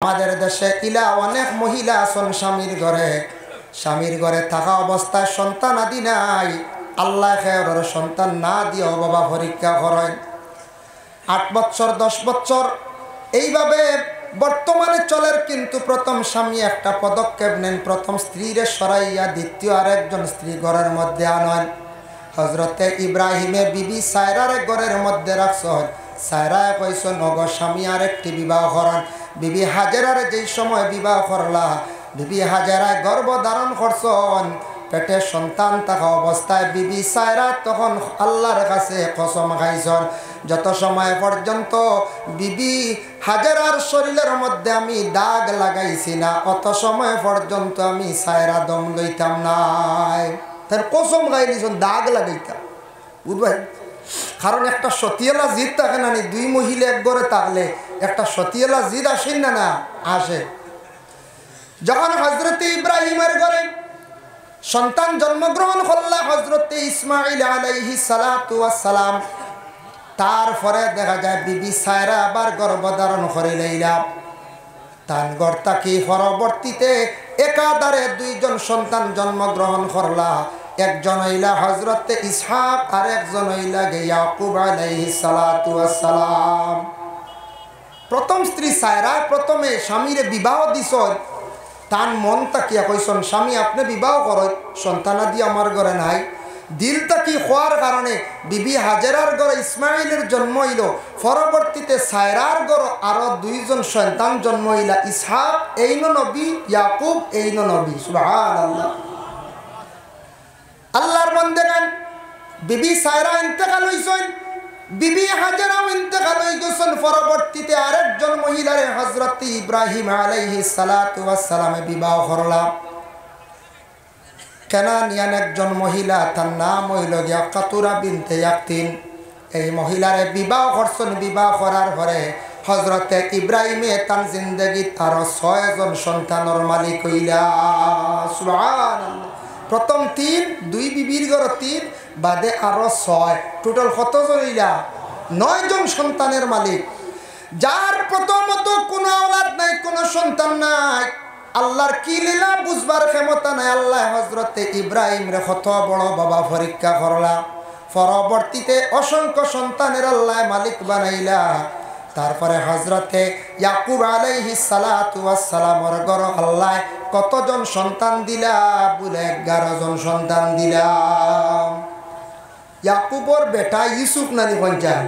আমাদের দেশে ইলা অনেক মহিলা আছেন স্বামীর ঘরে থাকা অবস্থায় সন্তান আদি নাই, আল্লাহ খেয়ার সন্তান না দিয়েও বাবা পরীক্ষা করেন। 8 বছর 10 বছর এইভাবে বর্তমানে চলের, কিন্তু প্রথম স্বামী একটা পদক্ষেপ নেন, প্রথম স্ত্রীরে সরাইয়া দ্বিতীয় আরেকজন স্ত্রী ঘরের মধ্যে আনেন। হজরতে ইব্রাহিমে বিবি সায়রার ঘরের মধ্যে রাখছেন। সায়রা কইছেন ওগো স্বামী আরেকটি বিবাহ করেন। বিবি হাজেরার যেই সময় বিবাহ করলা, বিবি হাজেরায় গর্ভ ধারণ করছেন, পেটে সন্তান থাকা অবস্থায় বিবি সায়রা তখন আল্লাহর কাছে কসম খাইছেন, যত সময় পর্যন্ত বিবি হাজেরার শরীরের মধ্যে আমি দাগ লাগাইছি না, অত সময় পর্যন্ত আমি সায়রা দম লইতাম নাই। তার কসম খাইলিছেন দাগ লাগাইতাম, বুঝবেন? কারণ একটা সতিয়ালা জিদ থাকে না, দুই মহিলা এক ঘরে থাকলে একটা সতিয়ালা জিদ আসেন না, না আসে। যখন হজরতে ইব্রাহিমের ঘরে সন্তান জন্মগ্রহণ করলা হজরতে ইসমাইল আলাইহিস সালাতু ওয়াস সালাম, তারপরে দেখা যায় বিবি সায়রা আবার গর্ভধারণ করে লইলা। তার ঘর থাকি পরবর্তীতে একাধারে 2 জন সন্তান জন্মগ্রহণ করলা। একজন হইলা হজরতে ইসহাক আর একজন হইলা ইয়াকুব আলাইহিস সালাতু ওয়াস সালাম। প্রথম স্ত্রী সায়রা প্রথমে স্বামীরে বিবাহ দিছেন, তার মন তাকিয়া কইছেন স্বামী আপনি বিবাহ করেন, সন্তানাদি আমার ঘরে নাই। দিল তাকি হওয়ার কারণে বিবি হাজেরার ঘরে ইসমাইলের জন্ম হইল, পরবর্তীতে সায়রার ঘরে আরো 2 জন সন্তান জন্ম হইলা, ইসহাক এইনো নবী, ইয়াকুব এইনো নবী। সুবহানাল্লাহ। আল্লাহর বান্দাগণ, বিবি সায়রা ইন্তেকাল হইছেন, বিবি হাজেরাও ইন্তেকাল হয়ে গেছেন, পরবর্তীতে আরেকজন মহিলারে হযরত ইব্রাহিম আলাইহিস সালাতু ওয়াস সালামে বিবাহ করলা। কানানিয়ান একজন মহিলা, তার নাম হইল কাতুরা বিনতে ইয়াকতিন। এই মহিলারে বিবাহ করছেন। বিবাহ করার পরে হযরতে ইব্রাহিমে তার জিন্দগি তার 6 জন সন্তানের মালিক হইলা। সুবহানাল্লাহ। প্রথম 3, 2 বিবির ঘর 3, বাদে আরো 6, টোটাল কতজন হইলা? 9 জন সন্তানের মালিক। যার প্রথমত কোনো আওলাদ নাই, কোনো সন্তান নাই, আল্লাহর কি লীলা বুঝবার ক্ষমতা নাই। আল্লাহ হযরতে ইব্রাহিম রে কত বড় বাবা পরীক্ষা করলা, পরবর্তীতে অসংখ্য সন্তানের আল্লাহ মালিক বানাইলা। তারপরে হযরতে ইয়াকুব আলাইহিস সালাতু ওয়াস সালামের ঘর আল্লাহ কতজন সন্তান দিলা? বলে 11 জন সন্তান দিলাম। ইয়াকুবর বেটা ইউসুফ নানি পঞ্চায়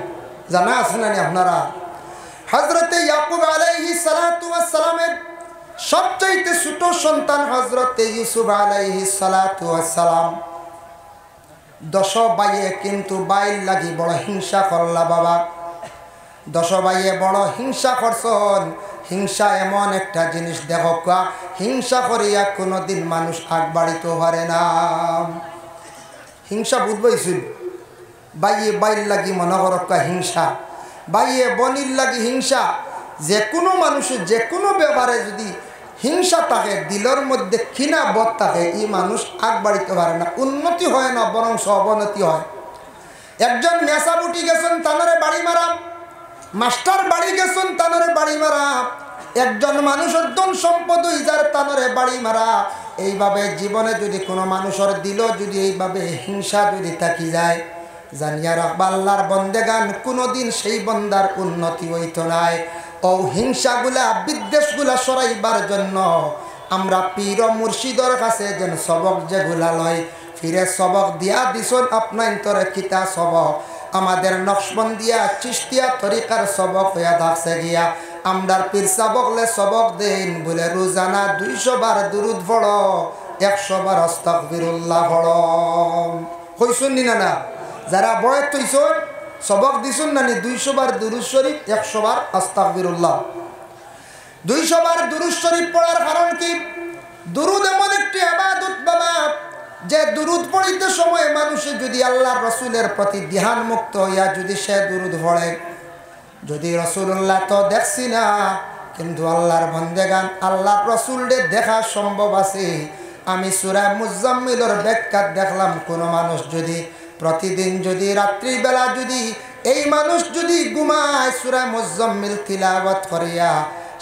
জানা আছে নানি আপনারা? হযরতে ইয়াকুব আলাইহিস সালাতু ওয়াস সালামের সবচাইতে ছোট সন্তান হযরতে ইউসুফ আলাইহিস সালাতু ওয়াস সালাম। 10 ভাইয়ে কিন্তু বাইর লাগি বড় হিংসা করলা বাবা। 10 ভাইয়ে বড় হিংসা করছন। হিংসা এমন একটা জিনিস, দেখো হিংসা করিয়া কোনোদিন মানুষ আগ বাড়িতে পারে না। হিংসা বুঝবইছিল, বাইয়ে বাইর লাগি মনে করক্কা হিংসা, বাইয়ে বনির লাগি হিংসা। যে কোনো মানুষের যে কোনো ব্যাপারে যদি হিংসা থাকে, দিলের মধ্যে ঘৃণা বোধ থাকে, এই মানুষ আগ বাড়িতে পারে না, উন্নতি হয় না, বরং অবনতি হয়। একজন নেশা বুটি গেছেন, তানরে বাড়ি মারা। মাস্টার বাড়ি গেছেন, তানরে বাড়ি মারা। একজন মানুষের ধন সম্পদ যার, তানরে বাড়ি মারা। এইভাবে জীবনে যদি কোনো মানুষের দিল যদি এইভাবে হিংসা যদি থাকি যায়, জানিয়া রাখবা আল্লাহর বন্দেগান কোনোদিন সেই বন্দার উন্নতি হইত নাই। ও হিংসাগুলা বিদ্বেষগুলা সরাইবার জন্য আমরা পীর মুর্শিদর কাছে যেন সবক যেগুলা লয়, ফিরে সবক দিয়া দিছন আপনার তরে কিতা সবক আমাদের নকশবন্দিয়া চিশতিয়া তরিকার সবক হইয়া থাকছে গিয়া। আমরার পীর সাবকলে সবক দেন বলে রোজানা 200 বার দুরুদ পড়ো, 100 বার আস্তাগফিরুল্লাহ পড়ো। কইছুন নি না? যারা বয়স তৈছন সবক দিছুন নানি 200 বার দুরুদ শরীফ, 100 বার আস্তাগফিরুল্লাহ। 200 বার দুরুদ শরীফ পড়ার কারণ কি? দুরুদ এমন একটি ইবাদত বাবা, যে দুরুদ পড়িতে সময় মানুষে যদি আল্লাহর রসুলের প্রতি ধ্যান মুক্ত হইয়া যদি সে দুরুদ পড়ে, যদি রাসূলুল্লাহ তো দেখছি না, কিন্তু আল্লাহর বান্দাগান আল্লাহর রাসূলকে দেখা সম্ভব আছে। আমি সূরা মুজাম্মিলের ব্যাখ্যা দেখলাম, কোন মানুষ যদি প্রতিদিন যদি রাত্রিবেলা যদি এই মানুষ যদি ঘুমায় সূরা মুজাম্মিল তিলাওয়াত করিয়া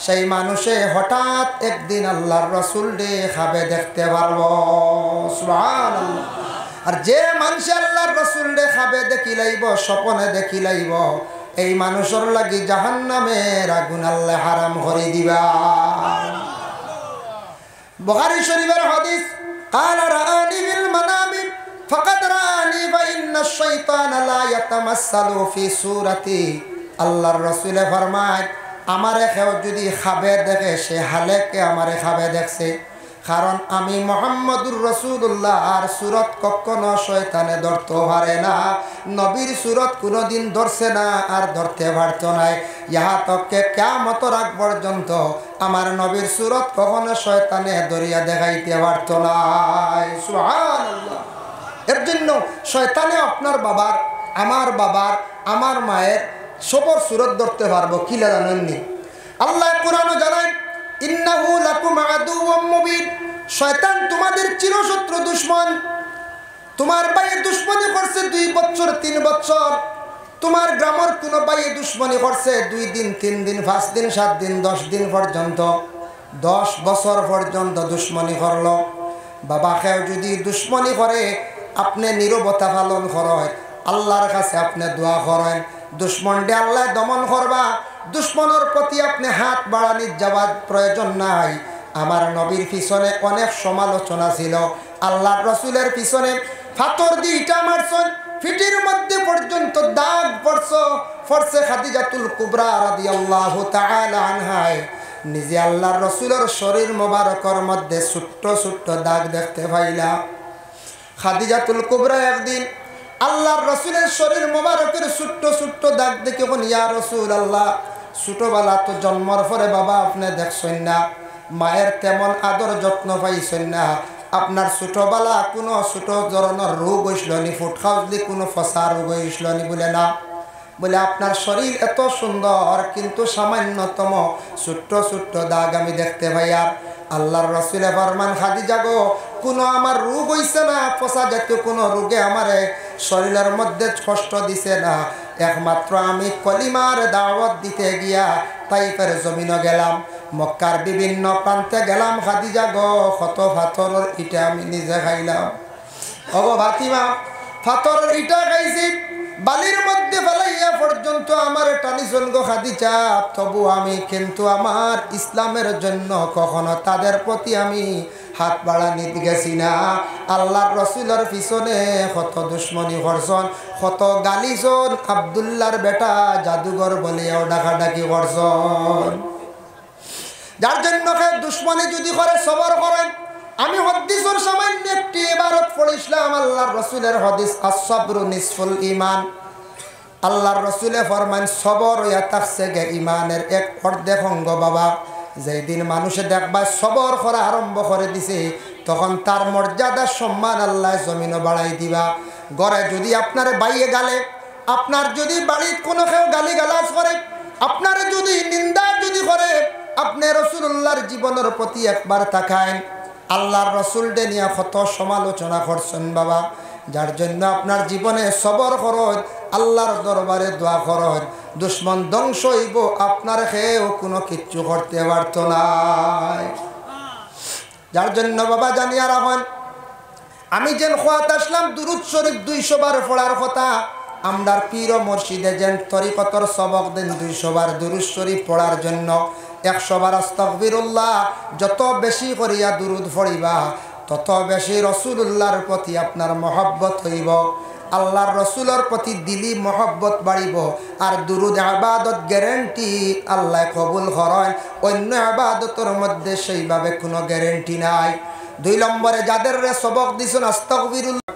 সেই মানুষে হঠাৎ একদিন আল্লাহর রসুল ডে খাবে দেখতে পারবো। সুবহানাল্লাহ। আর যে মানুষ আল্লাহর রসুল ডে খাবে দেখি লাইব, স্বপনে দেখি লাইব, এই মানুষের লাগি জাহান্নামের আগুন আল্লাহ হারাম করে দিবা। বুখারী শরীফের হাদিস, قال رآني بالمنام فقد رآني فإن الشيطان لا يتمثل في صورتي। আল্লাহর রাসূল ফরমায়, আমারে কেউ যদি খাবে দেখে সে হালেকে আমারে খাবে দেখছে, কারণ আমি মুহাম্মদুর রাসূলুল্লাহ আর সুরত কখনো শয়তানে ধরতে পারে না, নবীর সুরত কোনোদিন ধরছে না আর ধরতে পারত নাই। ইহা তককে কিয়ামতের আগ পর্যন্ত আমার নবীর সুরত কখনো শয়তানে ধরিয়া দেখাইতে পারত না। সুবহানাল্লাহ। এর জন্য শয়তানে আপনার বাবার, আমার বাবার, আমার মায়ের সবর সুরত ধরতে পারবো কিলা জানেননি? আল্লাহ কুরআনে জানায়, ইন্নাহু লাকুম আদুউম মুবিন, শয়তান তোমাদের চিরশত্রু দুশমন। তোমার ভাই দুশমনি করছে 2 বছর 3 বছর, তোমার গ্রামের কোন ভাই দুশমনি করছে 2 দিন 3 দিন 5 দিন 7 দিন 10 দিন পর্যন্ত, 10 বছর পর্যন্ত দুশমনি করলো। বাবা কেউ যদি দুশমনি করে আপনি নীরবতা পালন করেন, আল্লাহর কাছে আপনি দোয়া করেন, দুশমনকে আল্লাহ দমন করবা। দুশমনের প্রতি আপনি হাত বাড়ানির যাওয়ার প্রয়োজন নাই। আমার নবীর পিছনে অনেক সমালোচনা ছিল, আল্লাহর রাসূলের পিছনে পাথর দিয়ে ইটা মারছেন, ফিটির মধ্যে পর্যন্ত দাগ পড়ছে। খাদিজাতুল কুবরা রাদিয়াল্লাহু তাআলা আনহা নিজে আল্লাহর রাসূলের শরীর মোবারকের মধ্যে ছোট্ট ছোট্ট দাগ দেখতে পাইলা। খাদিজাতুল কুবরা একদিন আল্লাহর রাসূলের শরীর মোবারকের ছোট্ট ছোট্ট দাগ দেখে কোন, ইয়া রাসূলুল্লাহ, ছোটবেলা তো জন্মের পরে বাবা আপনি দেখছেন না, মায়ের তেমন আদর যত্ন পাইছেন না, আপনার ছোটবেলা কোনো ছোট ধরনের রোগ হইছিল নি, ফুটখাউজলি কোনো ফসা রোগ হইছিল নি? বলে না। বলে আপনার শরীর এত সুন্দর কিন্তু সামান্যতম ছোট্ট ছোট্ট দাগ আমি দেখতে পাই। আর আল্লাহর রাসূলে ফরমান, খাদিজা গো, কোনো আমার রোগ হইছে না, ফসা জাতীয় কোনো রোগে আমার শরীরের মধ্যে কষ্ট দিছে না, একমাত্র আমি কলিমার দাওয়াত দিতে গিয়া তাইফের জমিনে গেলাম, মক্কার বিভিন্ন প্রান্তে গেলাম, খাদিজা গো, কত পাথরের ইটা আমি নিজে খাইলাম। ওগো ফাতিমা, পাথরের ইটা খাইছি, বালির মধ্যে ফেলাইয়া পর্যন্ত আমার টানিছন গো খাদিজা, তবু আমি কিন্তু আমার ইসলামের জন্য কখনো তাদের প্রতি আমি হাত বাড়ানি গেছি না। আল্লাহর রাসূলের পিছনে কত দুশমনি করছন, কত গালিছন, আব্দুল্লাহর বেটা জাদুঘর বলিয়াও ডাকাডাকি করছন। যার জন্য দুশমনি যদি করে সবর করেন। আমি হাদিসের সামান্য একটি ইবারত পড়িছিলাম, আল্লাহর রাসূলের হাদিস, আস-সাবরু নিসফুল ঈমান। আল্লাহর রাসূলে ফরমান, সবর হইয়া থাকছে গে ঈমানের এক অর্ধেক অঙ্গ। বাবা যেই দিন মানুষে দেখবা সবর করা আরম্ভ করে দিছে, তখন তার মর্যাদা সম্মান আল্লাহ জমিনও বাড়াই দিবা। ঘরে যদি আপনার বাইয়ে গালে, আপনার যদি বাড়ির কোনো কেউ গালি গালাজ করে, আপনার যদি নিন্দা যদি করে, আপনি রাসূলুল্লাহর জীবনের প্রতি একবার তাকান। আল্লাহর রাসূলকে নিয়ে কত সমালোচনা করছেন বাবা। যার জন্য আপনার জীবনে সবর করুন, আল্লাহর দরবারে দোয়া করুন, দুশমন ধ্বংস হইব, আপনার কেউ কোনো কিচ্ছু করতে পারত না। যার জন্য বাবা জানিয়া রাখুন, আমি যেন খোয়াত আসলাম দুরুদ শরীফ 200 বার পড়ার কথা, আমরার পীর ও মুর্শিদে যেন তরিকতর সবক দেন 200 বার দুরুদ শরীফ পড়ার জন্য, 100 বার আস্তাগফিরুল্লাহ। যত বেশি করিয়া দুরুদ পড়িবা তত বেশি রাসূলুল্লাহর প্রতি আপনার মহব্বত হইব, আল্লাহর রাসূলের প্রতি দিলি মহব্বত বাড়িব। আর দুরুদ ইবাদত গ্যারান্টি আল্লাহ কবুল করেন, অন্য ইবাদতের মধ্যে সেইভাবে কোনো গ্যারান্টি নাই। 2 নম্বরে যাদের সবক দিছেন আস্তাগফিরুল্লাহ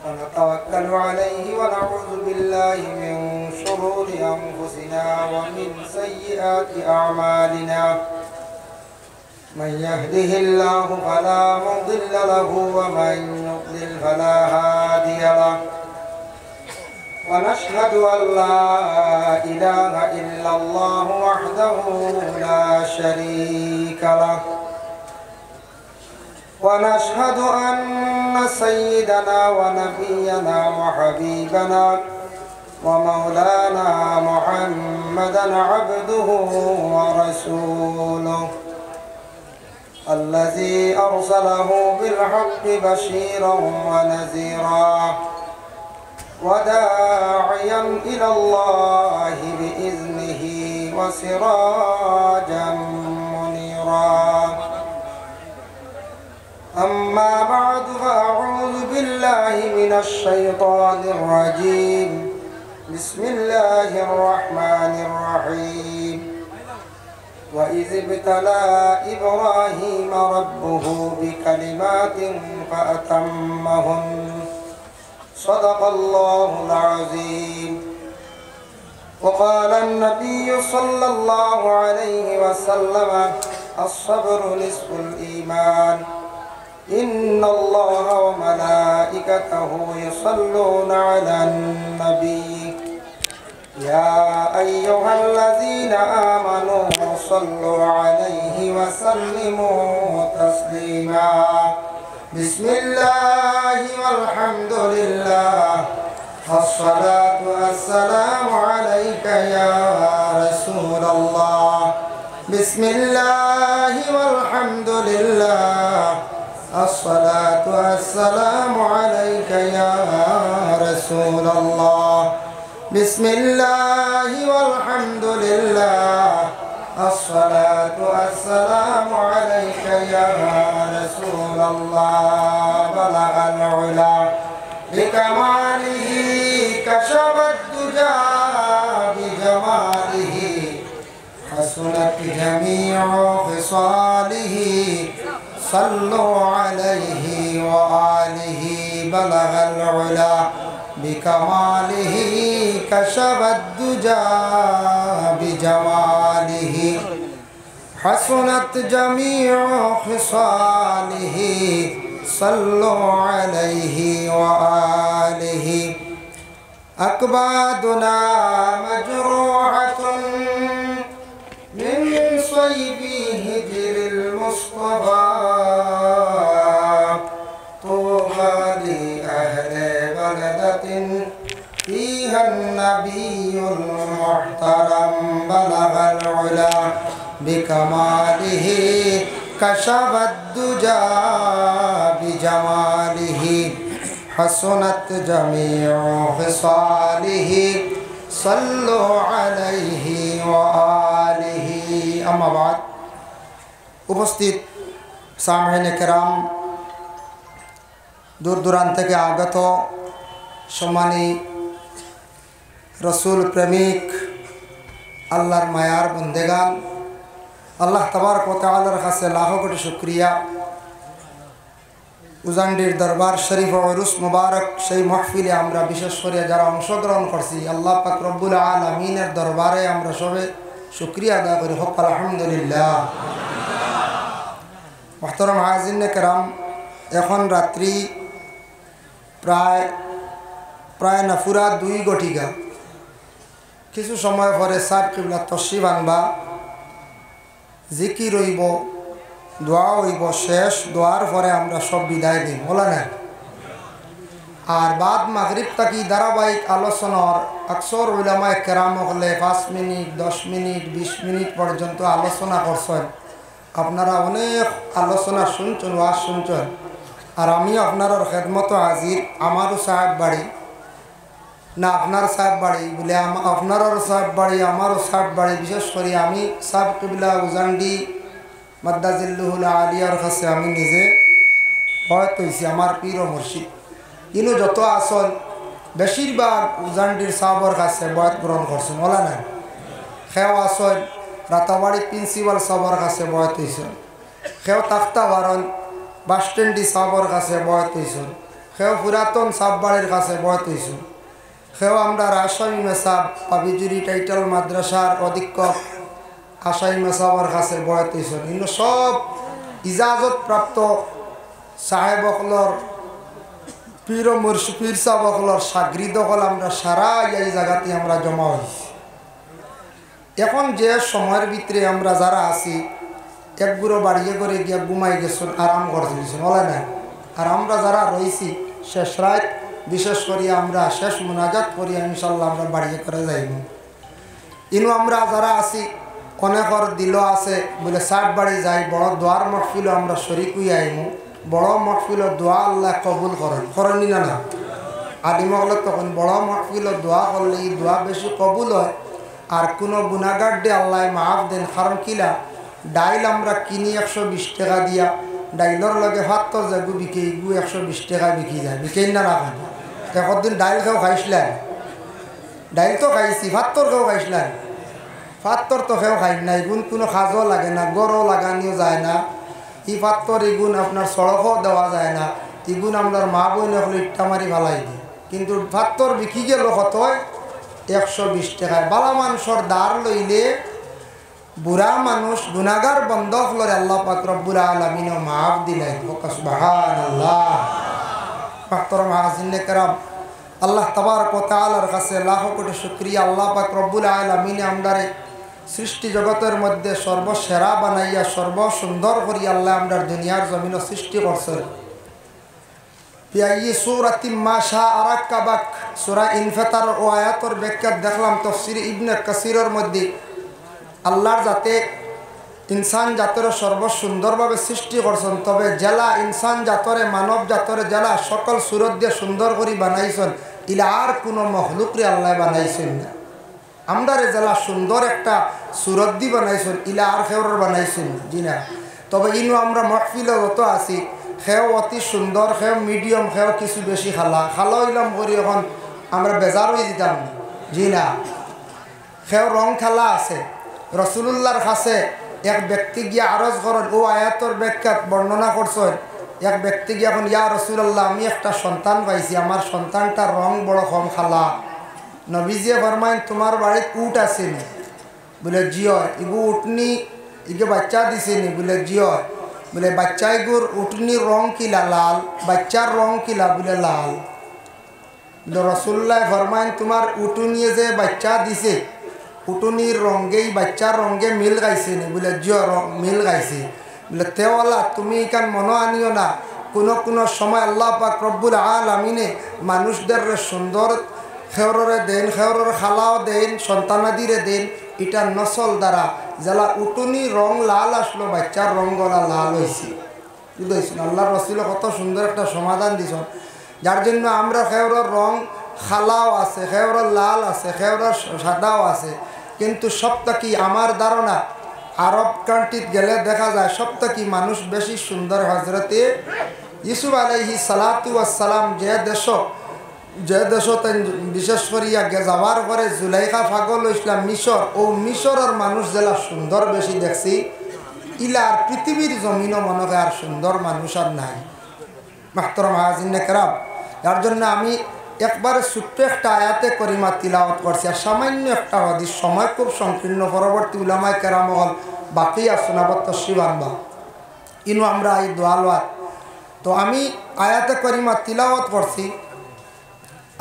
ونتوكل عليه ونعوذ بالله من شرور أنفسنا ومن سيئات أعمالنا من يهده الله فلا مضل له ومن يضلل فلا هادي له ونشهد أن لا إله إلا الله وحده لا شريك له ونشهد أن سيدنا ونبينا وحبيبنا ومولانا محمدا عبده ورسوله الذي أرسله بالحق بشيرا ونذيرا وداعيا إلى الله بإذنه وسراجا منيرا أما بعد فأعوذ بالله من الشيطان الرجيم بسم الله الرحمن الرحيم وإذ ابتلى إبراهيم ربه بكلمات فأتمهن صدق الله العظيم وقال النبي صلى الله عليه وسلم الصبر نصف الإيمان إن الله وملائكته يصلون على النبي يا أيها الذين آمنوا صلوا عليه وسلموا تسليما بسم الله والحمد لله الصلاة والسلام عليك يا رسول الله بسم الله والحمد لله الصلاة والسلام عليك يا رسول الله بسم الله والحمد لله الصلاة والسلام عليك يا رسول الله بلغ العلا بكماله كشف الدجى بجماله حسنت جميع خصاله صلوا عليه وآله بلغ العلا بكماله كشف الدجى بجماله حسنت جميع خصاله صلوا عليه وآله أكبادنا مجروحة من صيب هجر المصطفى طوبى لأهل بلدة فيها النبي المحترم بلغ العلا بكماله كشف الدجى بجماله حسنت جميع خصاله صلوا عليه وآله أما بعد উপস্থিত সামঈন কেরাম দূর দূরান্ত থেকে আগত সম্মানী রসুল প্রেমিক আল্লাহর মায়ার বন্দেগান আল্লাহ তাবারক ওয়া তাআলার কাছে লাখো কোটি শুকরিয়া উজান্ডির দরবার শরীফ ও উরুস মুবারক সেই মাহফিলে আমরা বিশেষ করে যারা অংশগ্রহণ করছি আল্লাহ পাক রব্বুল আলামিনের দরবারে আমরা সবে শুকরিয়া আদায় করি হক আলহামদুলিল্লাহ মুহতারাম হাজিরিন কেরাম এখন রাত্রি প্রায় না পুরা 2 ঘটিকা কিছু সময় পরে সাহেব কিবলা তশরিফ আনবা জিকির হইব দোয়া হইব শেষ দোয়ার পরে আমরা সব বিদায় দিই বলা না আর বাদ মাগরিব থাকি ধারাবাহিক আলোচনার আকসর উলামায়ে কেরাম হলে 5 মিনিট 10 মিনিট 20 মিনিট পর্যন্ত আলোচনা করছেন আপনারা অনেক আলোচনা শুনছেন ওয়াজ শুনছেন আর আমি আপনার খেদমত হাজির আমারও সাহেব বাড়ি না আপনার সাহেব বাড়ি বলে আপনারও সাহেব বাড়ি আমারও সাহেব বাড়ি বিশেষ করে আমি সাহেব কিবলা উজান্ডি মাদ্দাজিল্লুহুল আলিয়ার কাছে আমি নিজে বয়ত হয়েছি আমার পীর ও মুর্শিদ ইনু যত আসল বেশিরভাগ উজান্ডির সাহবর কাছে বয়ত গ্রহণ করছেন বলা না সেও আসল রাতাবাড়ি প্রিন্সিপাল সাহবর কাছে বয়ত হয়েছেন সেও তাক্তা বারণ বাস স্ট্যান্ডি সাহবর কাছে বয়ত হয়েছেন সেও পুরাতন সাহবাড়ির কাছে বয়ত হয়েছেন সেও আমরা রাজশাহী মেসাব পাবিজুরি টাইটেল মাদ্রাসার অধীক্ষক আশাই মেসাবর কাছে বয়ত হয়েছেন কিন্তু সব ইজাজত প্রাপ্ত সাহেবকলর পীর ও মুর্শিদ পীর সাহেবকলর সাগরিদকল আমরা সারা এই জায়গাতে আমরা জমা হয়েছি এখন যে সময়ের ভিতরে আমরা যারা আছি একগুলো বাড়িয়ে করে গিয়ে ঘুমাই গেছেন আরাম করতে গেছেন বলে না আর আমরা যারা রয়েছি শেষ রাত বিশেষ করে আমরা শেষ মোনাজাত করি ইনশাল্লাহ আমরা বাড়িয়ে করে যাইব। ইনু আমরা যারা আছি অনেকর দিল আছে বলে সাত বাড়ি যাই, বড় দোয়ার মহফিলও আমরা শরিক হয়ে আইমু। বড় মহফিলও দোয়া আল্লাহ কবুল করেন, করেননি না না? আদিমহলত তখন বড় মহফিলও দোয়া করলে এই দোয়া বেশি কবুল হয়। আর কোনো গুনাগার দিয়ে আল্লাহ মাফ দেন। কারণ কিলা ডাইল আমরা কিনি 120 টাকা দিয়া, ডাইলর লগে ভাতর যাগু বিকে ইগু 120 টাকা বিকি যায়, বিকেই না রাখেন। একদিন ডাইল খেয়েও খাইছিলেন, ডাইল তো খাইছি, ভাতর খেয়েও খাইছিলেন। ভাতর তো খেয়েও খাই না, ইগুন কোনো সাজও লাগে না, গড়ও লাগানিও যায় না। ই ভাতর ইগুন আপনার সড়কও দেওয়া যায় না, ইগুন আপনার মা বোন হলে ইট্টা মারি ভালাই দিই। কিন্তু ভাতর বিকি গেল কত 120 টাকায়। বালা মানুষের দাঁড় লইলে বুড়া মানুষ গুনাগার বন্ধ হলরে আল্লাহ পাক রব্বুল আলামিন মাফ দিলেন। সুবহানাল্লাহ। মাহতারাম হাজিরিনে কেরাম, আল্লাহ তাবারক ওয়া তাআলার কাছে লাখো কোটি শুকরিয়া। আল্লাহ পাক রব্বুল আলামিন আমদারে সৃষ্টি জগতের মধ্যে সর্বসেরা বানাইয়া সর্বসুন্দর করিয়া আল্লাহ আমদার দুনিয়ার জমিন সৃষ্টি করছেন। পিয়াই সূরাতিম মা শাআ রাক্কাবাক, সূরা ইনফিতার ও আয়াতের ব্যাখ্যা দেখলাম তাফসীর ইবনে কাসিরের মধ্যে আল্লাহর জাতে ইনসান জাতরে সর্বসুন্দরভাবে সৃষ্টি করছেন। তবে জেলা ইনসান জাতরে মানব জাতরে জেলা সকল সুরত দিয়ে সুন্দর করে বানাইছেন, ইলা আর কোনো মখলুকরে আল্লাহ বানাইছেন না। আমদারে জেলা সুন্দর একটা সুরত দি বানাইছেন, ইলা আর খেউর বানাইছেন জি না। তবে ইনু আমরা মহফিলে যত আছি খেও অতি সুন্দর, খেও মিডিয়াম, খেও কিছু বেশি খালা হইলাম করি এখন আমরা বেজার হয়ে দিতাম জি না। খেও রং খেলা আছে। রসুলুল্লাহর কাছে এক ব্যক্তি গিয়া আরজ করেন, ও আয়াতর ব্যাখ্যাত বর্ণনা করছেন। এক ব্যক্তি গিয়া এখন, ইয়া রসুল্লাহ আমি একটা সন্তান পাইছি, আমার সন্তানটার রং বড় কম খালা। নবীজিয়ে ফরমাইন তোমার বাড়িত উট আছে নি? বলে জি হয়। ইগু উঠনি ইগে বাচ্চা দিছে নি? বলে জি হয়। বলে বাচ্চা ইগুর উঠনির রং কিলা? লাল। বাচ্চার রং কিলা? বলে লাল। বলে রসুল্লাহ ফরমাইন তোমার উটুনিয়ে যে বাচ্চা দিছে উটুনির রঙেই বাচ্চার রঙে মিল গাইছে নি? বলে জিও রং মিল গাইছে। বলে তেওয়ালা তুমি এখান মনে আনিও না, কোনো সময় আল্লাহ পাক রব্বুল আলামিনে মানুষদের সুন্দর খেওরে দেন, খেওরের খালাও দেন, সন্তানাদিরে দেন। এটা নসল দ্বারা যারা উটুনি রং লাল আসলো, বাচ্চার রং গলা লাল হয়েছে। বুঝেছেন? আল্লাহ রসুল কত সুন্দর একটা সমাধান দিয়েছেন, যার জন্য আমরা খেওরের রং খালাও আছে, খেওরের লাল আছে, খেওরের সাদাও আছে। কিন্তু সবটা কি আমার ধারণা আরব কান্ট্রিত গেলে দেখা যায় সবটা কি মানুষ বেশি সুন্দর। হজরতে ইউসুফ আলাইহিস সালাতু ওয়াস সালাম যে দেশ বিশেষ করিয়া যাওয়ার পরে জুলাইখা পাগল ইসলাম মিশর, ও মিশরের মানুষ জেলা সুন্দর বেশি দেখছি। ইলার পৃথিবীর জমিনও মনে হয় আর সুন্দর মানুষ আর নাই। মাহতারাম হাজিরিনে কেরাম, যার জন্য আমি একবারে ছোট্ট একটা আয়াতে করিমা তিলাওয়াত করছি, আর সামান্য একটা হাদিস, সময় খুব সংকীর্ণ। পরবর্তী উলামায়ে কেরাম হল বাকি আসনাবত তশরিবানবা ইনু আমরা এই দোয়ালওয়াত। তো আমি আয়াতে করিমা তিলাওয়াত করছি।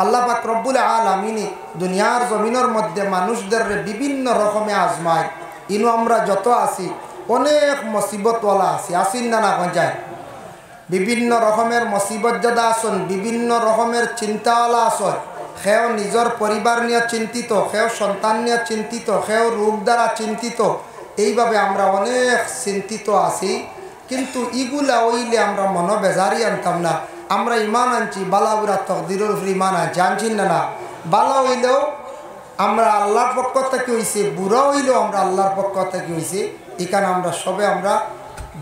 আল্লাহ পাক রব্বুল আলামিন দুনিয়ার জমিনের মধ্যে মানুষদের বিভিন্ন রকমে আজমায়। ইনু আমরা যত আছি অনেক মুসিবতওয়ালা আছি না না যায়। বিভিন্ন রকমের মুসিবত যাদা আসন, বিভিন্ন রকমের চিন্তাওয়ালা আসন। সেও নিজের পরিবার নিয়ে চিন্তিত, সেও সন্তান নিয়ে চিন্তিত, সেও রোগ দ্বারা চিন্তিত। এইভাবে আমরা অনেক চিন্তিত আছি। কিন্তু ইগুলা ওইলে আমরা মনে বেজারি আনতাম না। আমরা ইমান আনছি, বালা বুড়া তকদিরের উপর ইমান আনছি, আনছি না না। বালা হইলেও আমরা আল্লাহর পক্ষ থেকে হয়েছে, বুড়া হইলেও আমরা আল্লাহর পক্ষ থেকে হয়েছে। এখানে আমরা সবে আমরা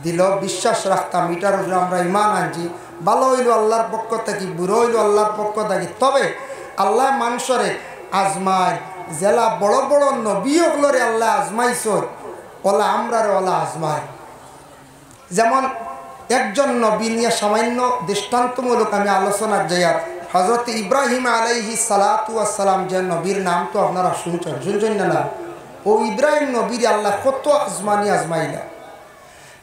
দিল বিশ্বাস রাখতাম, এটার উপরে আমরা ইমান আনছি। ভালো হইল আল্লাহর পক্ষ থেকে, বুড়ো হইল আল্লাহর পক্ষ থেকে। তবে আল্লাহ মানুষরে আজমায়, জেলা বড় বড় নবী ওগুলোরে আল্লাহ আজমাইছ, ওলা আমরারে ওলা আজমায়। যেমন একজন নবী নিয়ে সামান্য দৃষ্টান্তমূলক আমি আলোচনার যাইয়ার, হজরত ইব্রাহিম আলাইহিস সালাতু ওয়াস সালাম, যে নবীর নাম তো আপনারা শুনছেন না? ও ইব্রাহিম নবীর আল্লাহ কত আজমাইলা।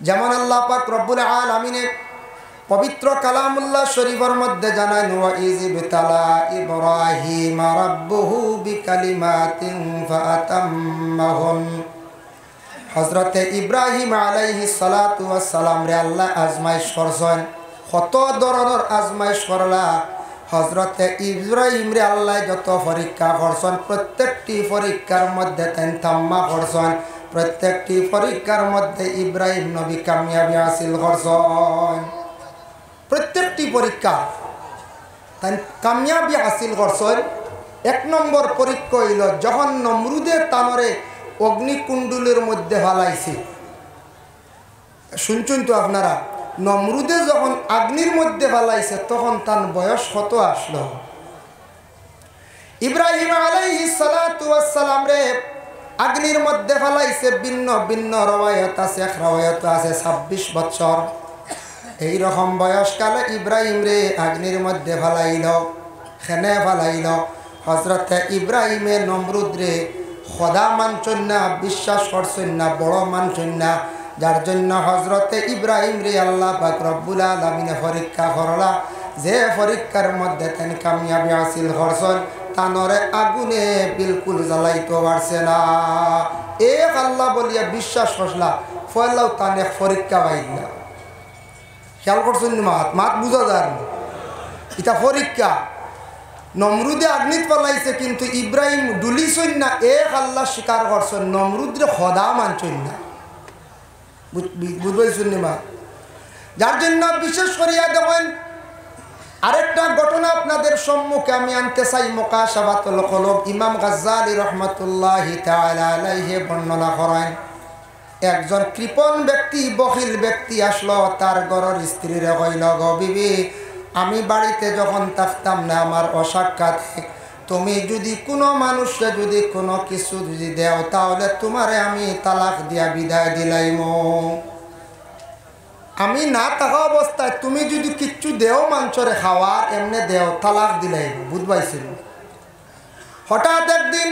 যেমন আল্লাহ পাক রব্বুল আলামিন পবিত্র কালামুল্লাহ শরীফের মধ্যে জানান, ওয়া ইয বিতালা ইব্রাহিম রাব্বুহু বিকালিমাতিন ফাতাম্মাহুন। হযরতে ইব্রাহিম আলাইহিস সালাতু ওয়াস সালাম রে আল্লাহ আজমাইশ করছেন। কত ধরনের আজমাইশ করলা। হজরতে ইব্রাহিম রে আল্লাহ যত পরীক্ষা করছেন প্রত্যেকটি পরীক্ষার মধ্যে তেন তাম্মা করছেন, প্রত্যেকটি পরীক্ষার মধ্যে ইব্রাহিম নবী কামিয়াবি হাসিল করছেন। প্রত্যেকটি পরীক্ষা তাই কামিয়াবি হাসিল করছেন। এক নম্বর পরীক্ষা হইল যখন নমরুদের তানরে অগ্নিকুণ্ডলের মধ্যে ফালাইছে। শুনছেন তো আপনারা, নমরুদে যখন আগ্নির মধ্যে ফালাইছে তখন তার বয়স কত আসলো? ইব্রাহিম আলাইহিস সালাতু ওয়াস সালাম রে আগ্নির মধ্যে ফালাইছে। ভিন্ন ভিন্ন রওয়ায়াত আছে, এক রওয়ায়াত আছে 26 বছর। এই রকম বয়সকালে ইব্রাহিম রে আগ্নির মধ্যে ফালাইল। খেনে ফালাইল হযরতে ইব্রাহিমে নমরুদ রে খোদা মানছেন না, বিশ্বাস করছেন না, বড় মানছেন না। যার জন্য হজরতে ইব্রাহিম রে আল্লাহ পাক রব্বুল আলামিনে পরীক্ষা করলা। যে পরীক্ষার মধ্যে তেন কামিয়াবি হাসিল করছেন, তানরে আগুনে বিলকুল জ্বালাইতে পারছে না। এক আল্লাহ বলিয়া বিশ্বাস করলা, ফয়লাও তানে পরীক্ষা পাইল না। খেয়াল করছেন মাত মাত বুঝা যায় না, এটা পরীক্ষা। নমরুদে আগ্নিত পালাইছে কিন্তু ইব্রাহিম ডুলিছেন না, এক আল্লাহ স্বীকার করছেন, নমরুদরে খোদা মানছেন না। বুঝবেন মা? যার জন্য বিশেষ করিয়া দেখেন আরেকটা ঘটনা আপনাদের সম্মুখে আমি আনতে চাই। মুকাশাফাতুল কুলুব ইমাম গাজ্জালী রাহমাতুল্লাহি তাআলা আলাইহি বর্ণনা করেন, একজন কৃপণ ব্যক্তি, বখিল ব্যক্তি আসলো তার ঘরের স্ত্রীরে কইল, গো বিবি, আমি বাড়িতে যখন থাকতাম না আমার অসাক্ষাতে তুমি যদি কোনো মানুষকে যদি কোনো কিছু যদি দেও তাহলে তোমারে আমি তালাক দিয়া বিদায় দিলাইম। আমি না থাকা অবস্থায় তুমি যদি কিচ্ছু দেও মানুষরে খাওয়ার এমনি দেও, তালাক দিলাইম। বুঝবাইছিল? হঠাৎ একদিন